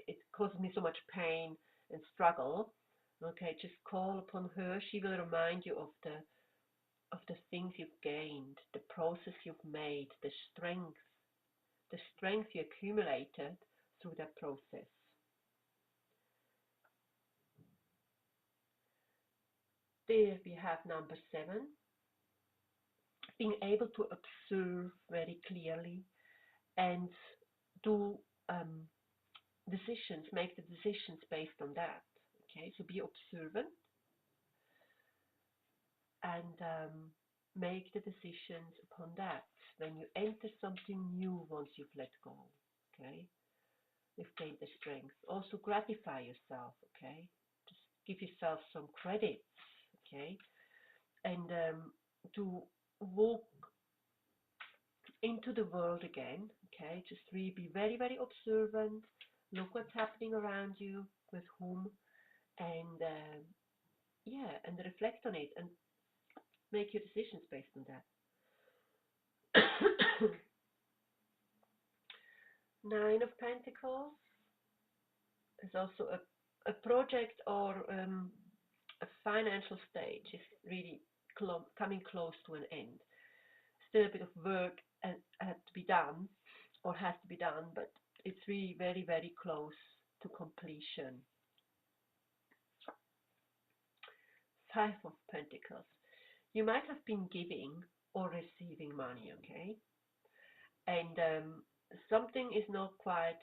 it causes me so much pain and struggle. Okay, just call upon her. She will remind you of the things you've gained, the process you've made, the strength you accumulated through that process. There we have number 7, being able to observe very clearly and do decisions, make the decisions based on that. Okay, so be observant and make the decisions upon that. When you enter something new, once you've let go, okay, you've gained the strength. Also gratify yourself, okay, just give yourself some credit, okay, and to walk into the world again, okay, just really be very, very observant, look what's happening around you, with whom, and yeah, and reflect on it and make your decisions based on that. 9 of Pentacles is also a project or a financial stage is really coming close to an end. Still a bit of work had to be done or has to be done, but it's really very, very close to completion. 5 of Pentacles. You might have been giving or receiving money, okay? And something is not quite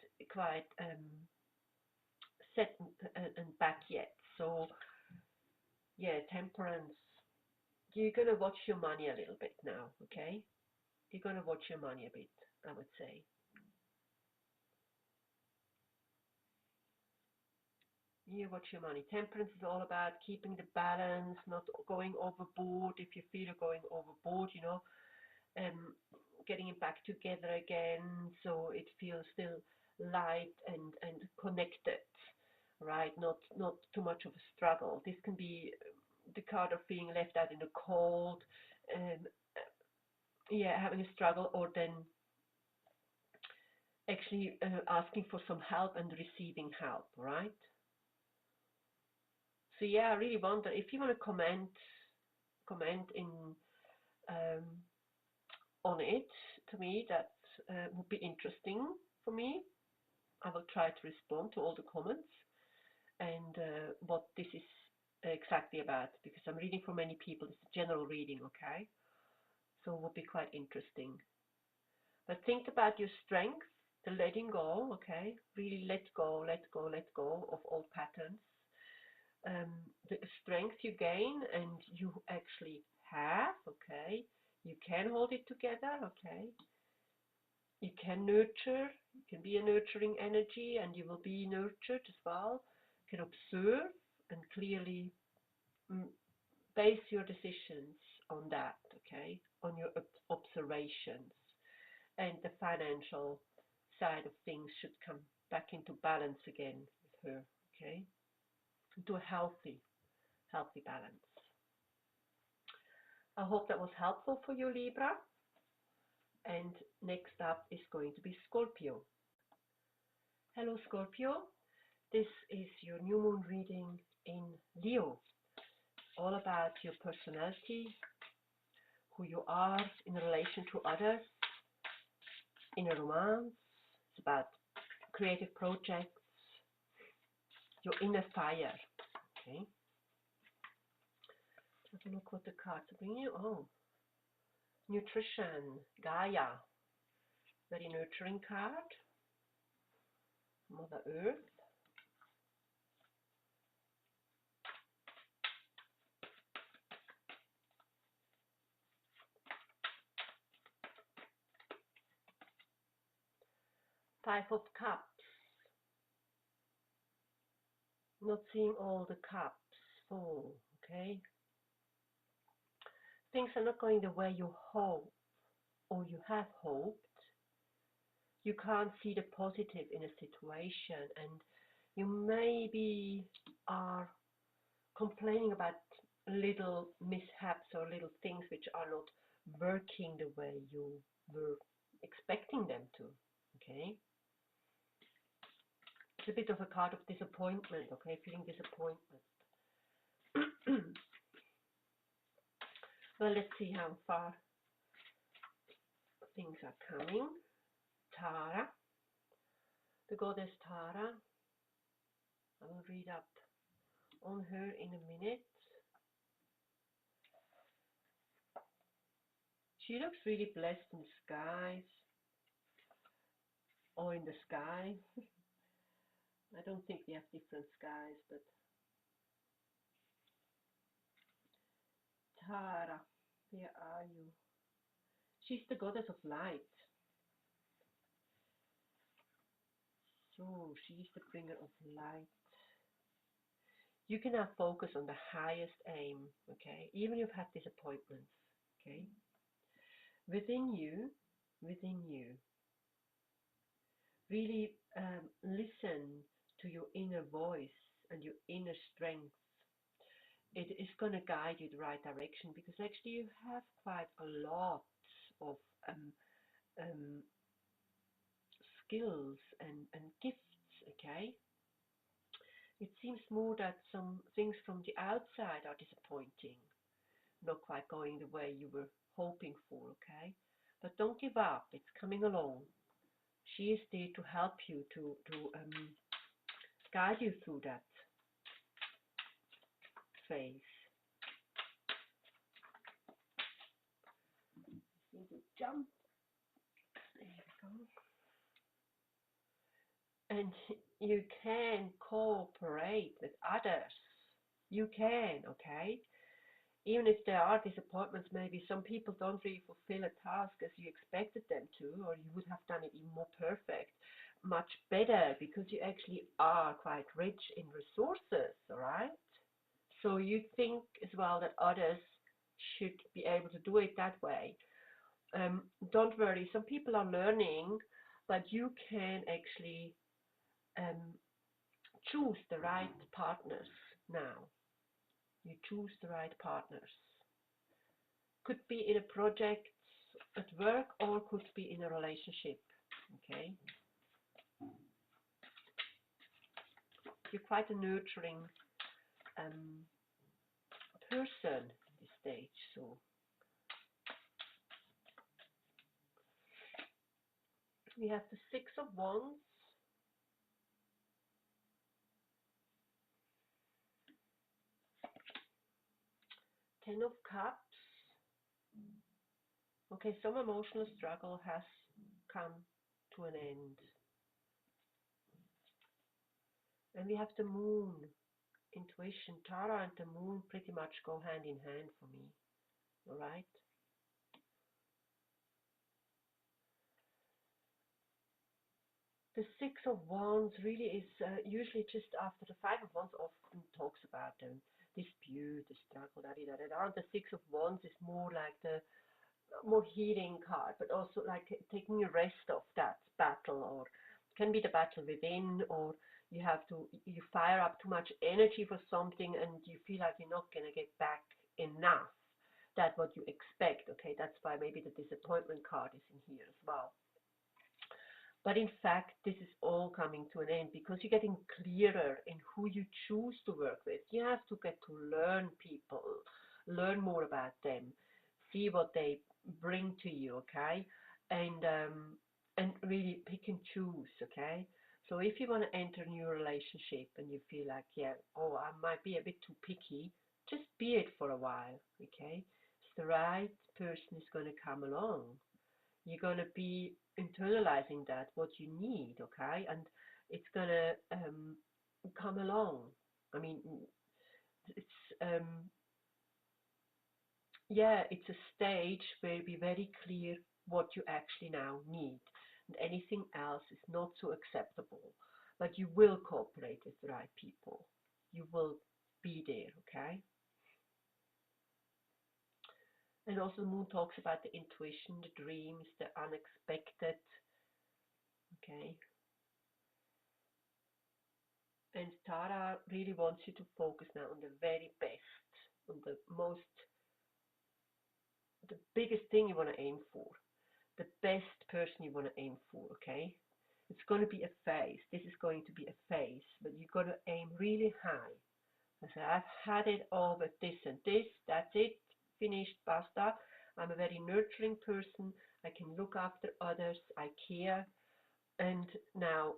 set and back yet. So yeah, Temperance. You're gonna watch your money a little bit now, okay? You're gonna watch your money a bit, I would say. Here, watch your money. Temperance is all about keeping the balance, not going overboard. If you feel you're going overboard, you know, um, getting it back together again, so it feels still light and connected, right? Not too much of a struggle. This can be the card of being left out in the cold, um, yeah, having a struggle, or then actually asking for some help and receiving help, right? So yeah, I really wonder if you want to comment in um, on it. To me, that would be interesting for me. I will try to respond to all the comments and what this is exactly about, because I'm reading for many people. It's a general reading, okay? So it would be quite interesting. But think about your strength, the letting go, okay? Really let go, let go, let go of old patterns. The strength you gain and you actually have, okay? You can hold it together, okay? You can nurture, you can be a nurturing energy and you will be nurtured as well. You can observe and clearly base your decisions on that, okay? On your observations. And the financial side of things should come back into balance again with her, okay? Into a healthy balance. I hope that was helpful for you, Libra. And next up is going to be Scorpio. Hello, Scorpio. This is your new moon reading in Leo. All about your personality, who you are in relation to others, in a romance. It's about creative projects, your inner fire. Okay. Have a look what the cards are bringing you. Oh, nutrition, Gaia. Very nurturing card. Mother Earth. Five of Cups. Not seeing all the cups full, okay? Things are not going the way you hope or you have hoped. You can't see the positive in a situation, and you maybe are complaining about little mishaps or little things which are not working the way you were expecting them to, okay? It's a bit of a card of disappointment, okay? Feeling disappointment. Well, let's see how far things are coming. Tara, the goddess Tara. I will read up on her in a minute. She looks really blessed in the skies, or in the sky. I don't think we have different skies, but Tara, where are you? She's the goddess of light. So she's the bringer of light. You can now focus on the highest aim, okay? Even if you've had disappointments, okay? Within you, really listen to your inner voice and your inner strength. It is going to guide you the right direction, because actually you have quite a lot of um, skills and gifts, okay? It seems more that some things from the outside are disappointing, not quite going the way you were hoping for, okay? But don't give up, it's coming along. She is there to help you, to guide you through that phase. Need to jump. There we go. And you can cooperate with others. You can, okay? Even if there are disappointments, maybe some people don't really fulfill a task as you expected them to, or you would have done it even more perfect. much better because you actually are quite rich in resources, all right? So you think as well that others should be able to do it that way. Don't worry, some people are learning, but you can actually choose the right partners now. You choose the right partners. Could be in a project at work or could be in a relationship, okay? You're quite a nurturing person at this stage, so we have the Six of Wands, Ten of Cups. Okay, some emotional struggle has come to an end. And we have the Moon, intuition. Tara and the Moon pretty much go hand in hand for me, all right? The Six of Wands really is usually just after the Five of Wands often talks about dispute, the struggle, da. The Six of Wands is more like the more healing card, but also like taking a rest of that battle, or can be the battle within, or you fire up too much energy for something and you feel like you're not going to get back enough. That's what you expect, okay? That's why maybe the disappointment card is in here as well. But in fact, this is all coming to an end because you're getting clearer in who you choose to work with. You have to get to learn people, learn more about them, see what they bring to you, okay? And really pick and choose, okay? So if you want to enter a new relationship and you feel like, yeah, oh, I might be a bit too picky, just be it for a while, okay? So the right person is going to come along. You're going to be internalizing that, what you need, okay? And it's going to come along. I mean, it's, it's a stage where you'll be very clear what you actually now need. And anything else is not so acceptable. But you will cooperate with the right people. You will be there, okay? And also the Moon talks about the intuition, the dreams, the unexpected, okay? And Tara really wants you to focus now on the very best, on the biggest thing you want to aim for, the best person you want to aim for, okay? It's going to be a phase. This is going to be a phase, but you've got to aim really high. I said, I've had it all with this and this, that's it, finished, basta. I'm a very nurturing person. I can look after others, I care, and now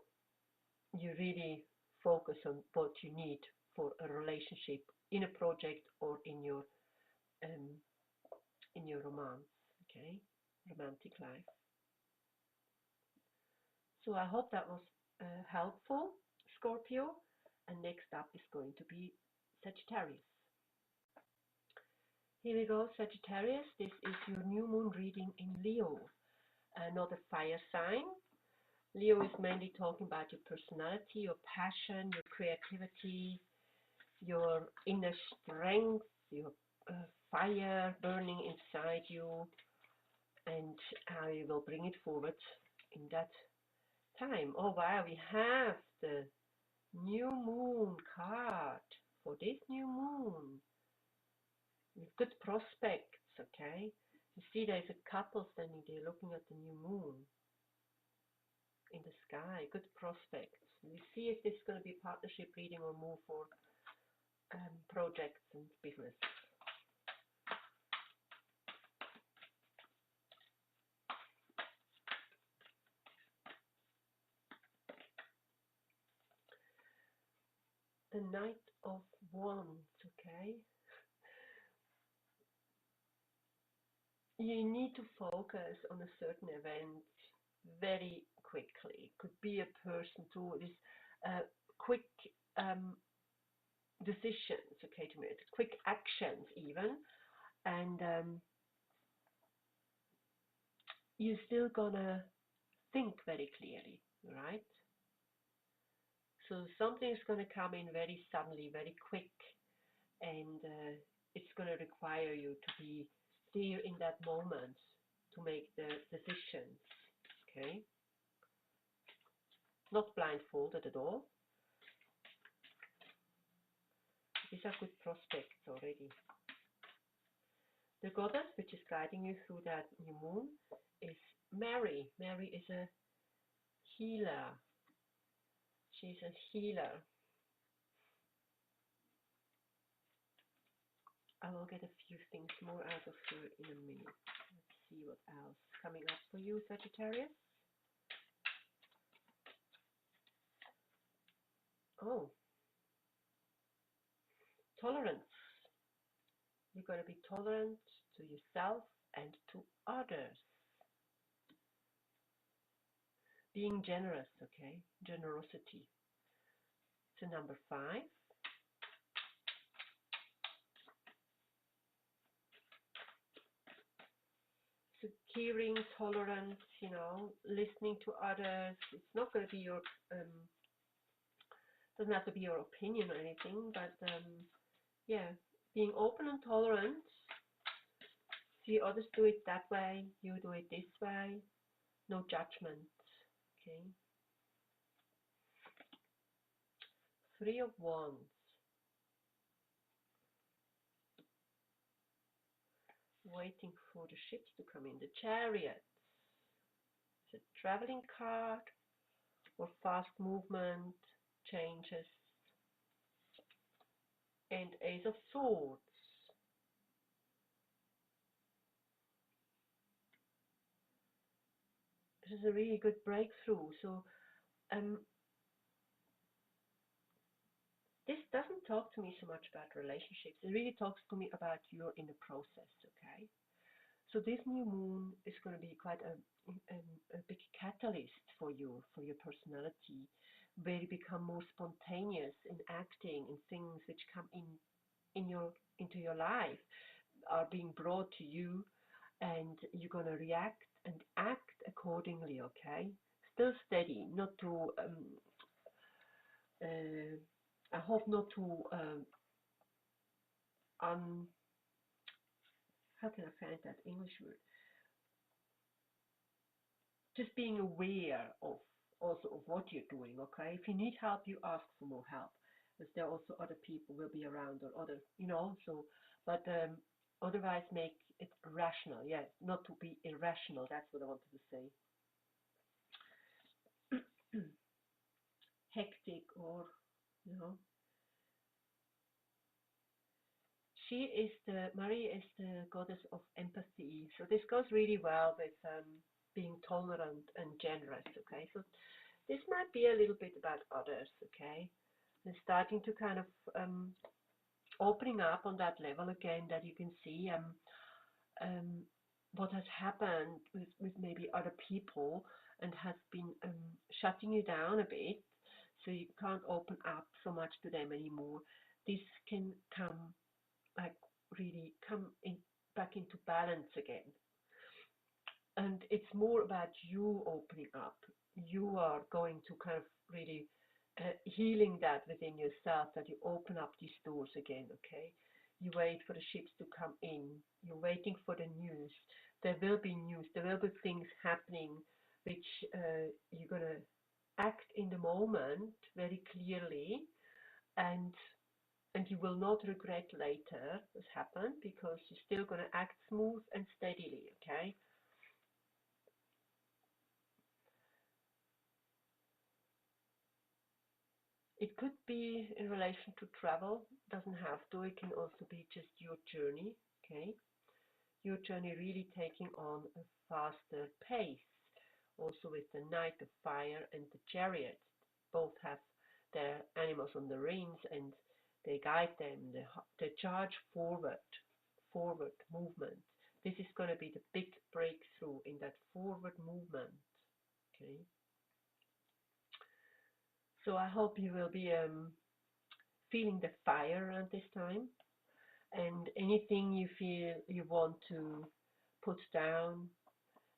you really focus on what you need for a relationship in a project or in your romance, okay, romantic life. So I hope that was helpful, Scorpio. And next up is going to be Sagittarius. Here we go, Sagittarius. This is your new moon reading in Leo, another fire sign. Leo is mainly talking about your personality, your passion, your creativity, your inner strength, your fire burning inside you, and how you will bring it forward in that time. Oh wow, we have the new moon card for this new moon with good prospects, okay? You see there's a couple standing there looking at the new moon in the sky, good prospects. We see if this is going to be a partnership reading or more for projects and business. The Knight of Wands, okay? You need to focus on a certain event very quickly. It could be a person too. It is quick decisions, okay, to make quick actions even, and you're still gonna think very clearly, right? So something is going to come in very suddenly, very quick, and it's going to require you to be there in that moment to make the decisions, okay? Not blindfolded at all. These are good prospects already. The goddess which is guiding you through that new moon is Mary. Mary is a healer. She's a healer. I will get a few things more out of her in a minute. Let's see what else coming up for you, Sagittarius. Oh, tolerance. You're going to be tolerant to yourself and to others. Being generous, okay? Generosity. So number 5. So caring, tolerant, you know, listening to others. It's not going to be your, doesn't have to be your opinion or anything, but yeah, being open and tolerant. See others do it that way, you do it this way. No judgment, okay? 3 of Wands. Waiting for the ships to come in. The Chariot. It's a traveling card or fast movement, changes. And Ace of Swords. This is a really good breakthrough. So this doesn't talk to me so much about relationships. It really talks to me about your inner process, okay? So this new moon is going to be quite a big catalyst for you, for your personality, where you become more spontaneous in acting, in things which come into your life are being brought to you, and you're going to react and act accordingly, okay? Still steady, not to I hope not to how can I find that English word? Just being aware of also of what you're doing, okay? If you need help, you ask for more help, because there are also other people will be around, or other, you know, so, but otherwise make it rational, yes, not to be irrational, that's what I wanted to say. Hectic, or, you know. Marie is the goddess of empathy. So this goes really well with being tolerant and generous, okay? So this might be a little bit about others, okay? And starting to kind of opening up on that level again, that you can see what has happened with maybe other people and has been shutting you down a bit, so you can't open up so much to them anymore. This can come, like, really come in back into balance again. And it's more about you opening up. You are going to kind of really healing that within yourself, that you open up these doors again, okay? You wait for the ships to come in. You're waiting for the news. There will be news. There will be things happening which you're going to act in the moment very clearly, and you will not regret later what's happened, because you're still going to act smooth and steadily, okay? It could be in relation to travel, doesn't have to, it can also be just your journey, okay? Your journey really taking on a faster pace. Also with the Knight of Fire and the Chariot, both have their animals on the reins, and they guide them, they charge forward movement. This is going to be the big breakthrough in that forward movement, okay? So I hope you will be feeling the fire around this time, and anything you feel you want to put down,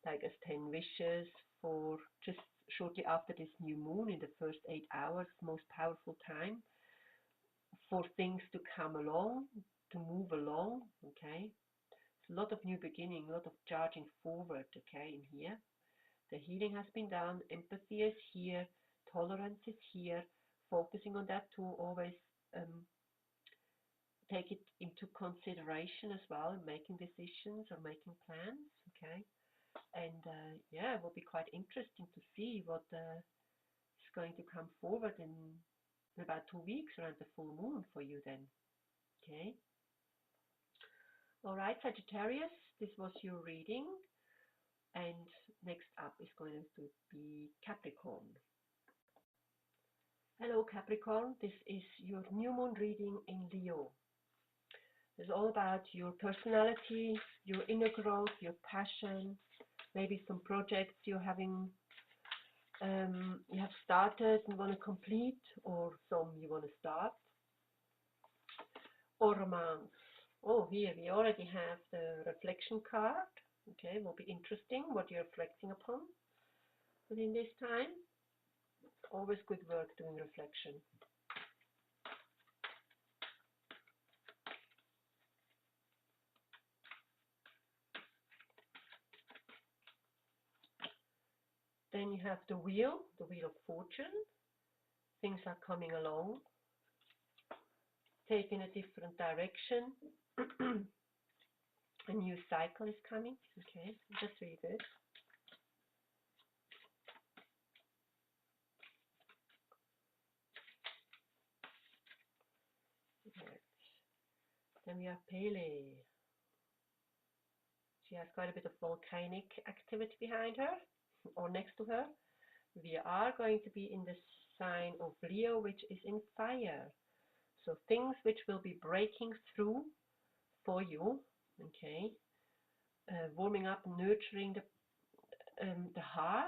like as 10 wishes for just shortly after this new moon in the first 8 hours, most powerful time for things to come along, to move along, okay? It's a lot of new beginning, a lot of charging forward, okay, in here. The healing has been done, empathy is here, tolerance is here, focusing on that to always take it into consideration as well, making decisions or making plans, okay? And yeah, it will be quite interesting to see what is going to come forward in about 2 weeks around the full moon for you then, okay? All right, Sagittarius, this was your reading. And next up is going to be Capricorn. Hello, Capricorn. This is your new moon reading in Leo. It's all about your personality, your inner growth, your passion, maybe some projects you're having, you have started and want to complete, or some you want to start, or romance. Oh, here we already have the reflection card. Okay, will be interesting what you're reflecting upon within this time. Always good work doing reflection. Then you have the wheel of fortune. Things are coming along, taking a different direction. A new cycle is coming. Okay, just read it. Right. Then we have Pele. She has quite a bit of volcanic activity behind her, or next to her. We are going to be in the sign of Leo, which is in fire. So things which will be breaking through for you, okay, warming up, nurturing the heart,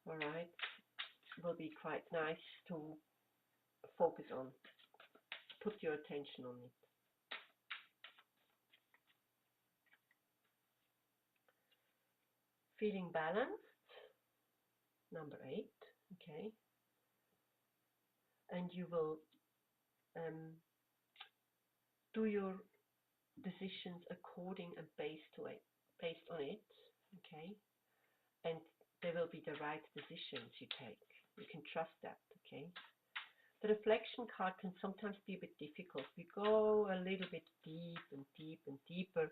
all right, will be quite nice to focus on, put your attention on it. Feeling balanced, number 8, okay, and you will do your decisions according and based on it, okay, and they will be the right decisions you take. You can trust that, okay. The reflection card can sometimes be a bit difficult. We go a little bit deep and deep and deeper,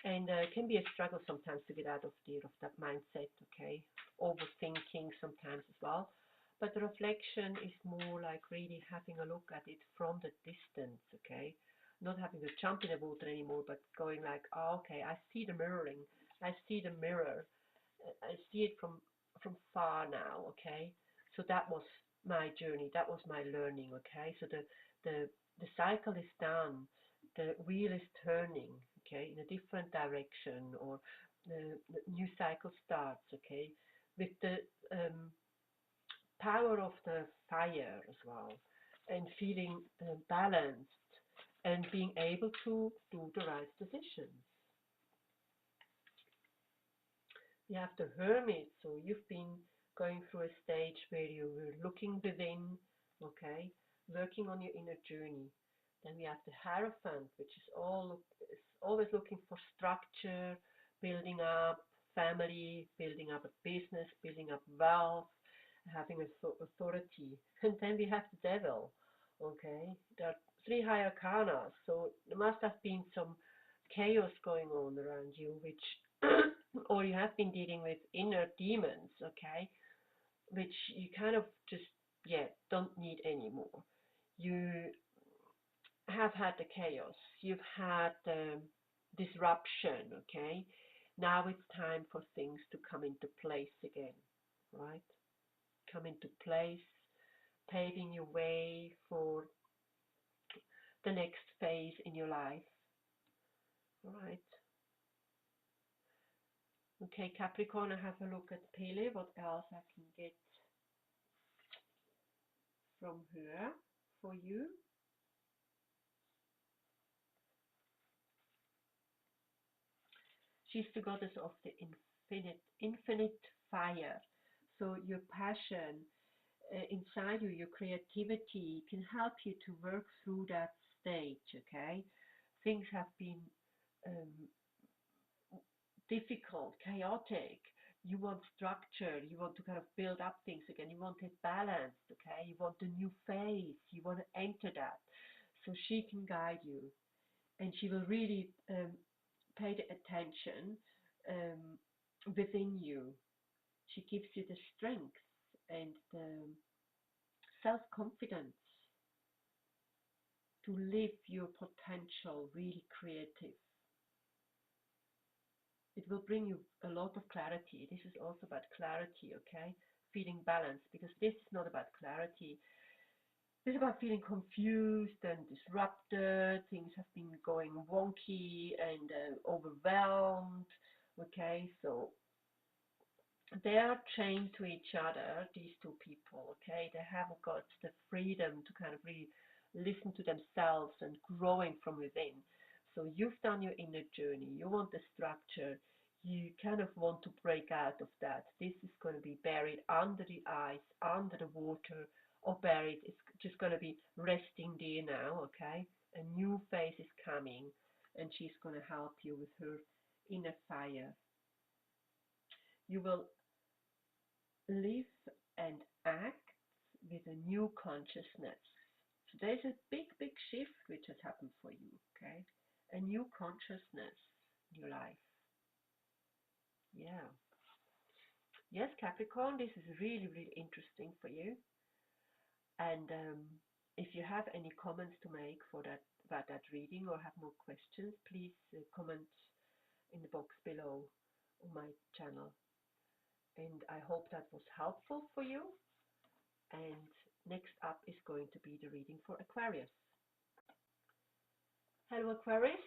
and it can be a struggle sometimes to get out of that mindset, okay. Overthinking sometimes as well. But the reflection is more like really having a look at it from the distance, okay. Not having to jump in the water anymore, but going like, oh, okay, I see the mirroring, I see the mirror, I see it from far now, okay. So that was my journey, that was my learning, okay. So the cycle is done, the wheel is turning, okay, in a different direction, or the new cycle starts, okay, with the power of the fire as well, and feeling balanced and being able to do the right decisions. You have the Hermit, so you've been going through a stage where you were looking within, okay, working on your inner journey. Then we have the Hierophant, which is always looking for structure, building up family, building up a business, building up wealth, having authority. And then we have the Devil, okay. There are 3 high arcana, so there must have been some chaos going on around you, which or you have been dealing with inner demons, okay, which you kind of just, yeah, don't need anymore. You have had the chaos, you've had the disruption, okay. Now it's time for things to come into place again, right? Come into place, paving your way for the next phase in your life, right? Okay, Capricorn, I have a look at Pele, what else I can get from her for you. She's the goddess of the infinite fire. So your passion inside you, your creativity can help you to work through that stage, okay? Things have been um, difficult, chaotic. You want structure, you want to kind of build up things again, you want it balanced, okay? You want a new phase, you want to enter that. So she can guide you, and she will really pay the attention within you. She gives you the strength and the self-confidence to live your potential, really creative. It will bring you a lot of clarity. This is also about clarity, okay? Feeling balanced, because this is not about clarity. This is about feeling confused and disrupted. Things have been going wonky and overwhelmed, okay? So they are chained to each other, these two people, okay? They haven't got the freedom to kind of really listen to themselves and growing from within. So you've done your inner journey, you want the structure, you kind of want to break out of that. This is going to be buried under the ice, under the water, or buried. It's just going to be resting there now, okay? A new phase is coming, and she's going to help you with her inner fire. You will live and act with a new consciousness. So there's a big, big shift which has happened for you, okay? A new consciousness in your life. Yeah. Yes, Capricorn, this is really, really interesting for you. And if you have any comments to make for that about that reading or have more questions, please comment in the box below on my channel. And I hope that was helpful for you. And next up is going to be the reading for Aquarius. Hello Aquarius,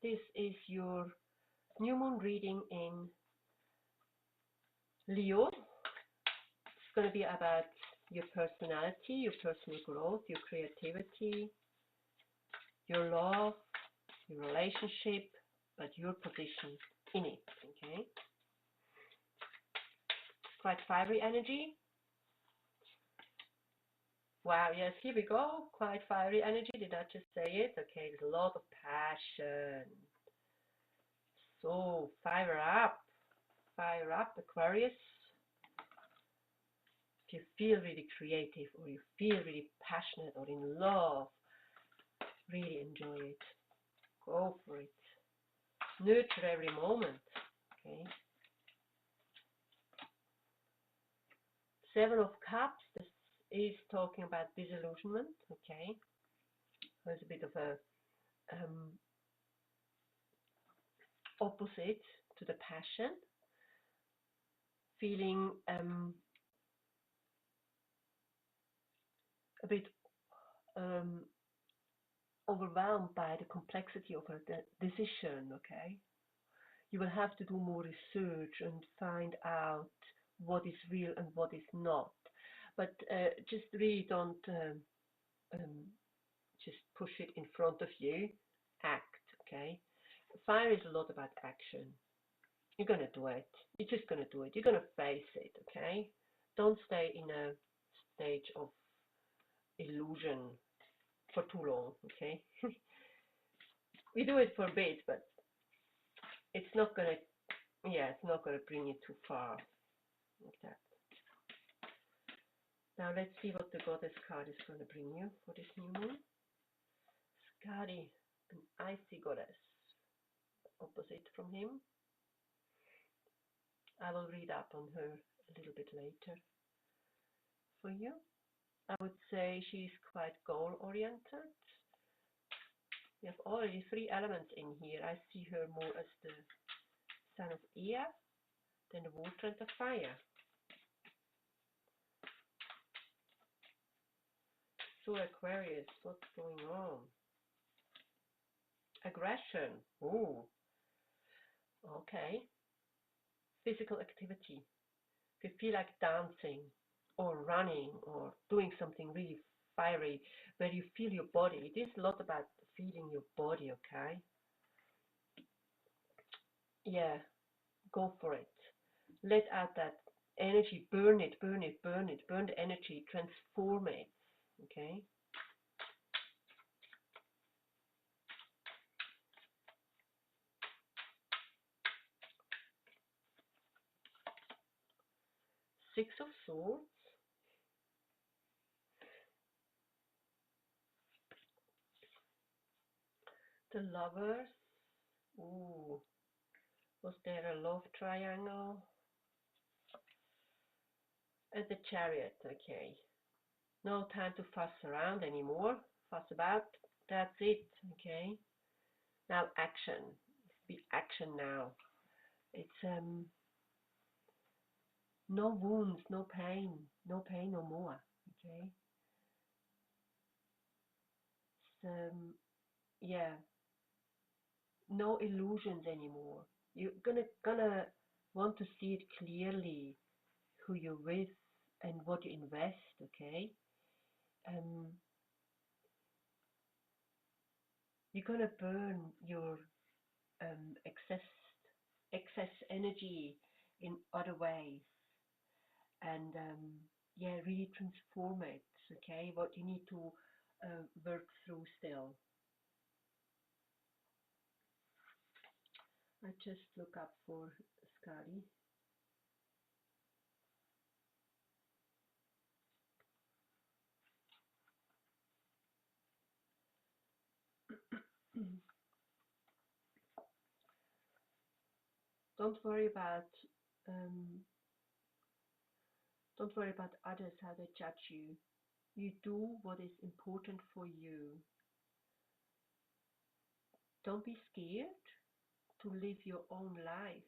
this is your new moon reading in Leo. It's going to be about your personality, your personal growth, your creativity, your love, your relationship, but your position in it, okay? Quite fiery energy. Wow, yes, here we go. Quite fiery energy. Did I just say it? Okay, there's a lot of passion. So, fire up, Aquarius. If you feel really creative or you feel really passionate or in love, really enjoy it. Go for it. Nurture every moment, okay? Seven of Cups, this is talking about disillusionment, okay? There's a bit of a opposite to the passion, feeling a bit overwhelmed by the complexity of a decision, okay? You will have to do more research and find out what is real and what is not. But just really don't just push it in front of you. Act, okay? Fire is a lot about action. You're going to do it. You're just going to do it. You're going to face it, okay? Don't stay in a stage of illusion for too long, okay? We do it for a bit, but it's not going to, yeah, it's not going to bring you too far like that. Now let's see what the Goddess card is going to bring you for this new moon. Skadi, an icy goddess, opposite from him. I will read up on her a little bit later for you. I would say she's quite goal-oriented. We have already three elements in here. I see her more as the sign of air, then the water and the fire. So Aquarius, what's going on? Aggression. Oh, okay. Physical activity. If you feel like dancing or running or doing something really fiery where you feel your body, it is a lot about feeling your body, okay? Yeah, go for it. Let out that energy, burn it, burn it, burn it, burn the energy, transform it, okay? Six of Swords, the Lovers, ooh, was there a love triangle? And the Chariot, okay. No time to fuss around anymore, fuss about, that's it, okay? Now action, be action now. It's no wounds, no pain, no pain no more, okay? It's, yeah, no illusions anymore. You're gonna want to see it clearly, who you're with and what you invest, okay? Um, you're gonna burn your excess energy in other ways, and yeah, really transform it, okay? What you need to work through still. I just look up for Scotty. Don't worry about um, don't worry about others, how they judge you. You do what is important for you. Don't be scared to live your own life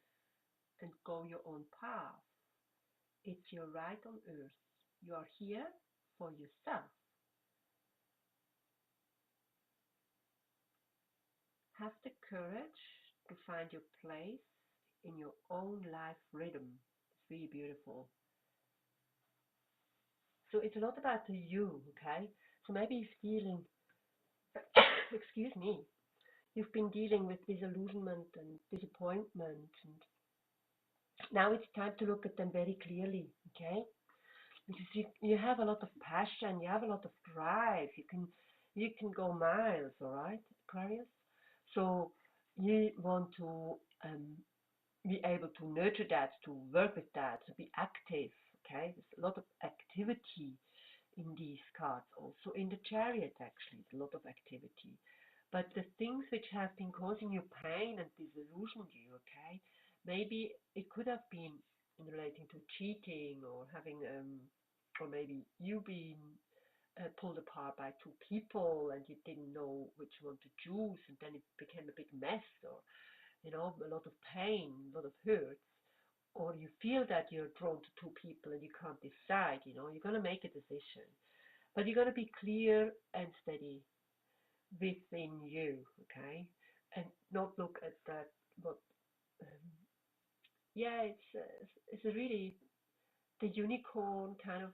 and go your own path. It's your right on earth. You are here for yourself. Have the courage to find your place in your own life rhythm. It's really beautiful. So it's a lot about the you, okay? So maybe you're feeling, excuse me, you've been dealing with disillusionment and disappointment, and now it's time to look at them very clearly, okay? Because you have a lot of passion, you have a lot of drive, you can go miles, all right, Aquarius? So you want to be able to nurture that, to work with that, to be active, okay? There's a lot of activity in these cards, also in the Chariot, actually, a lot of activity. But the things which have been causing you pain and disillusioned you, okay, maybe it could have been in relating to cheating, or having, or maybe you being pulled apart by two people and you didn't know which one to choose, and then it became a big mess, or a lot of pain, a lot of hurt, or you feel that you're drawn to two people and you can't decide, you're going to make a decision. But you're going to be clear and steady within you, okay? And not look at that, what, um, yeah, it's a really, the unicorn kind of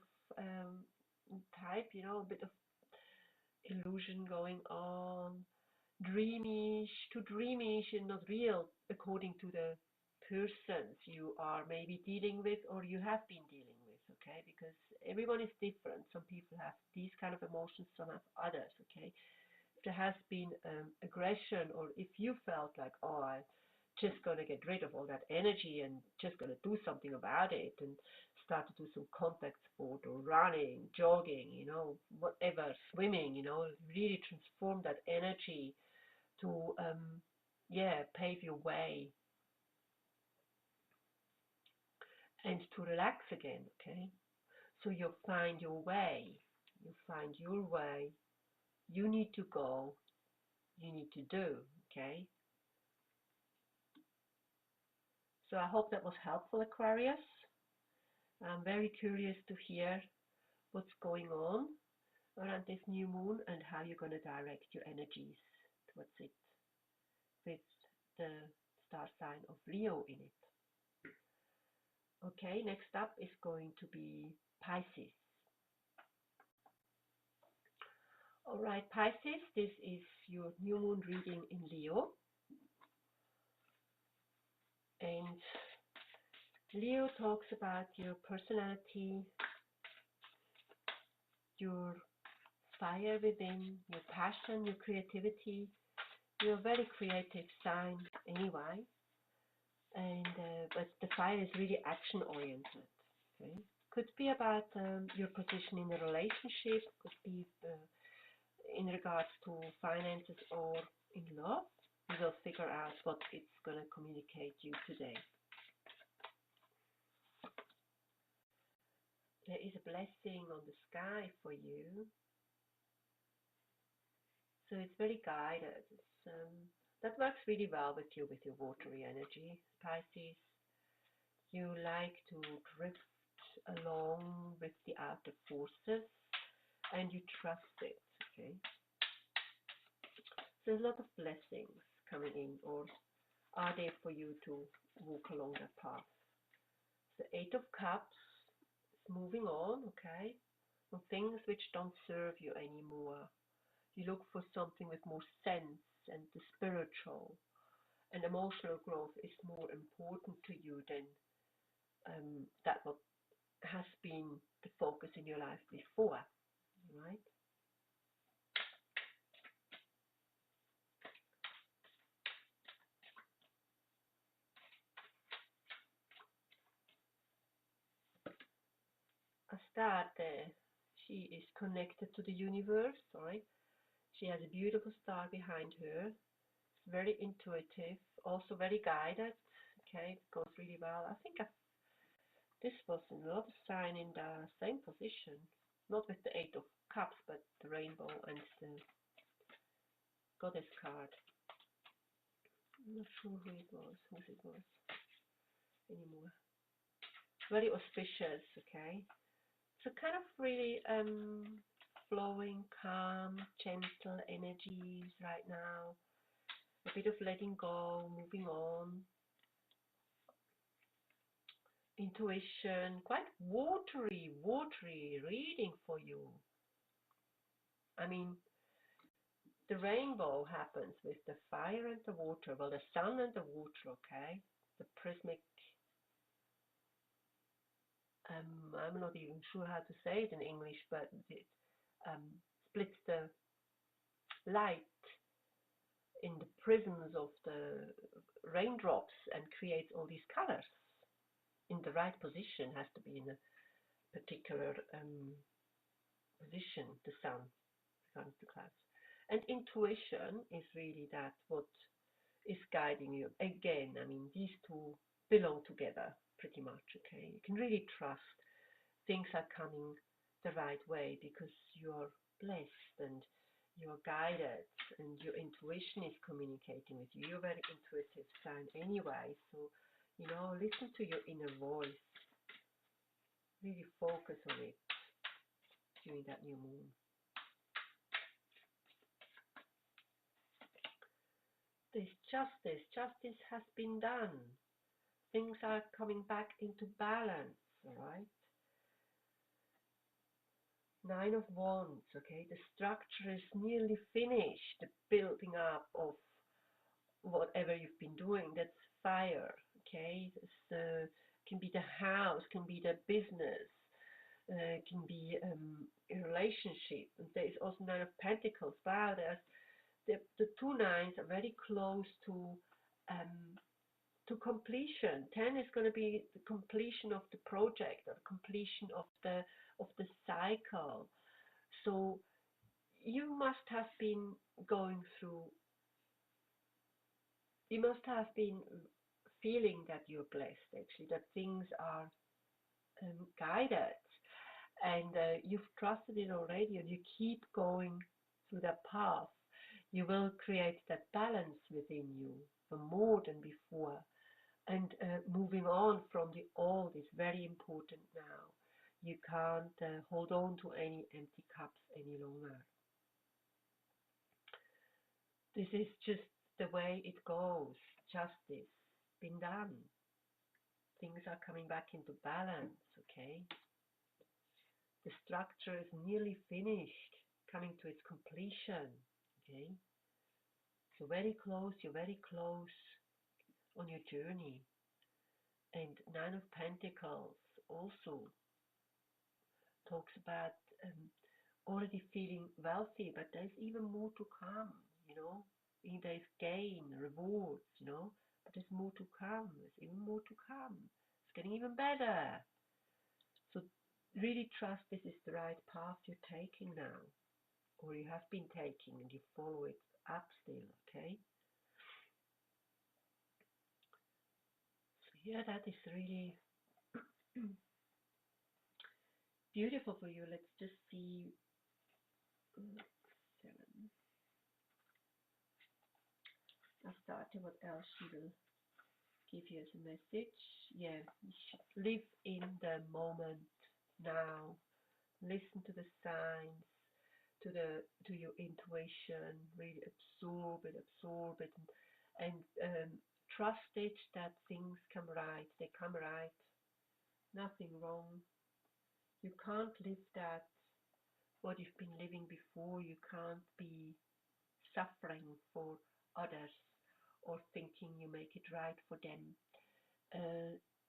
type, a bit of illusion going on, dreamish, too dreamish and not real, according to the persons you are maybe dealing with or you have been dealing with, okay? Because everyone is different. Some people have these kind of emotions, some have others, okay? If there has been aggression, or if you felt like, oh, I'm just going to get rid of all that energy and just going to do something about it, and start to do some contact sport or running, jogging, whatever, swimming, really transform that energy to yeah, pave your way and to relax again, okay? So you find your way, you find your way, you need to go, you need to do, okay? So I hope that was helpful, Aquarius. I'm very curious to hear what's going on around this new moon and how you're going to direct your energies towards it with the star sign of Leo in it. Okay, next up is going to be Pisces. All right, Pisces, this is your new moon reading in Leo. And Leo talks about your personality, your fire within, your passion, your creativity. You're a very creative sign anyway, and but the fire is really action oriented. Okay, could be about your position in a relationship, could be in regards to finances or in love. We will figure out what it's going to communicate you today. There is a blessing on the sky for you. So it's very guided. That works really well with you, with your watery energy, Pisces. You like to drift along with the outer forces and you trust it, okay? So there's a lot of blessings coming in or are there for you to walk along that path. The Eight of Cups is moving on, okay? On things which don't serve you anymore. You look for something with more sense and the spiritual and emotional growth is more important to you than that what has been the focus in your life before, right? Astarte, she is connected to the universe, right? She has a beautiful star behind her. Very intuitive, also very guided. Okay, it goes really well. I think this was another sign in the same position, not with the Eight of Cups, but the rainbow and the Goddess card. I'm not sure whose it was anymore. Very auspicious, okay. So kind of really flowing, calm, gentle energies right now. A bit of letting go, moving on. Intuition, quite watery reading for you. I mean, the rainbow happens with the fire and the water. Well, the sun and the water, okay? The prismic, I'm not even sure how to say it in English, but it splits the light in the prisms of the raindrops and creates all these colors. In the right position, has to be in a particular position, the sun, becomes the clouds. And intuition is really that what is guiding you. Again, I mean, these two belong together pretty much, okay? You can really trust things are coming the right way because you're blessed and you're guided and your intuition is communicating with you. You're a very intuitive sign anyway, so, you know, listen to your inner voice. Really focus on it during that new moon. There's justice. Justice has been done. Things are coming back into balance, all right? Nine of Wands, okay? The structure is nearly finished. The building up of whatever you've been doing, that's fire, okay? This can be the house, can be the business, can be a relationship. And there is also Nine of Pentacles. Wow, there's the two nines are very close to completion. 10 is going to be the completion of the project or completion of the cycle. So you must have been going through, you must have been feeling that you're blessed actually, that things are guided and you've trusted it already and you keep going through that path. You will create that balance within you for more than before. And moving on from the old is very important now. You can't hold on to any empty cups any longer. This is just the way it goes. Justice been done. Things are coming back into balance, okay? The structure is nearly finished, coming to its completion, okay? So very close, you're very close on your journey. And Nine of Pentacles also talks about already feeling wealthy, but there's even more to come, you know. There's gain, rewards, you know, but there's more to come. There's even more to come. It's getting even better. So really trust this is the right path you're taking now, or you have been taking, and you follow it up still, okay? So yeah, that is really beautiful for you. Let's just see. 7. I started what else she will give you as a message. Yeah, you should live in the moment now. Listen to the signs, to your intuition. Really absorb it, and trust it that things come right. They come right. Nothing wrong. You can't live that what you've been living before. You can't be suffering for others or thinking you make it right for them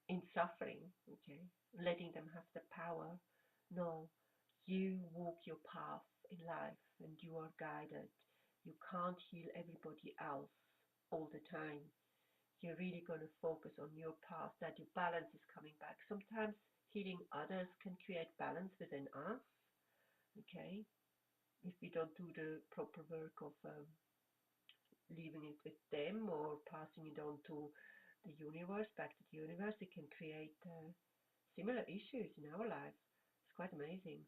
in suffering, okay, letting them have the power. No, you walk your path in life and you are guided. You can't heal everybody else all the time. You're really going to focus on your path, that your balance is coming back. Sometimes healing others can create balance within us, okay, if we don't do the proper work of leaving it with them or passing it on to the universe, back to the universe, it can create similar issues in our lives. It's quite amazing.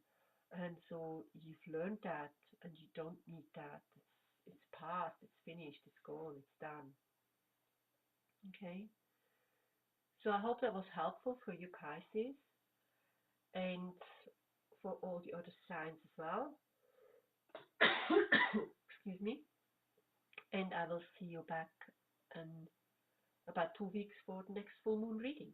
And so you've learned that, and you don't need that. It's past, it's finished, it's gone, it's done. Okay? So I hope that was helpful for you, Pisces, and for all the other signs as well. Excuse me. And I will see you back in about 2 weeks for the next full moon reading.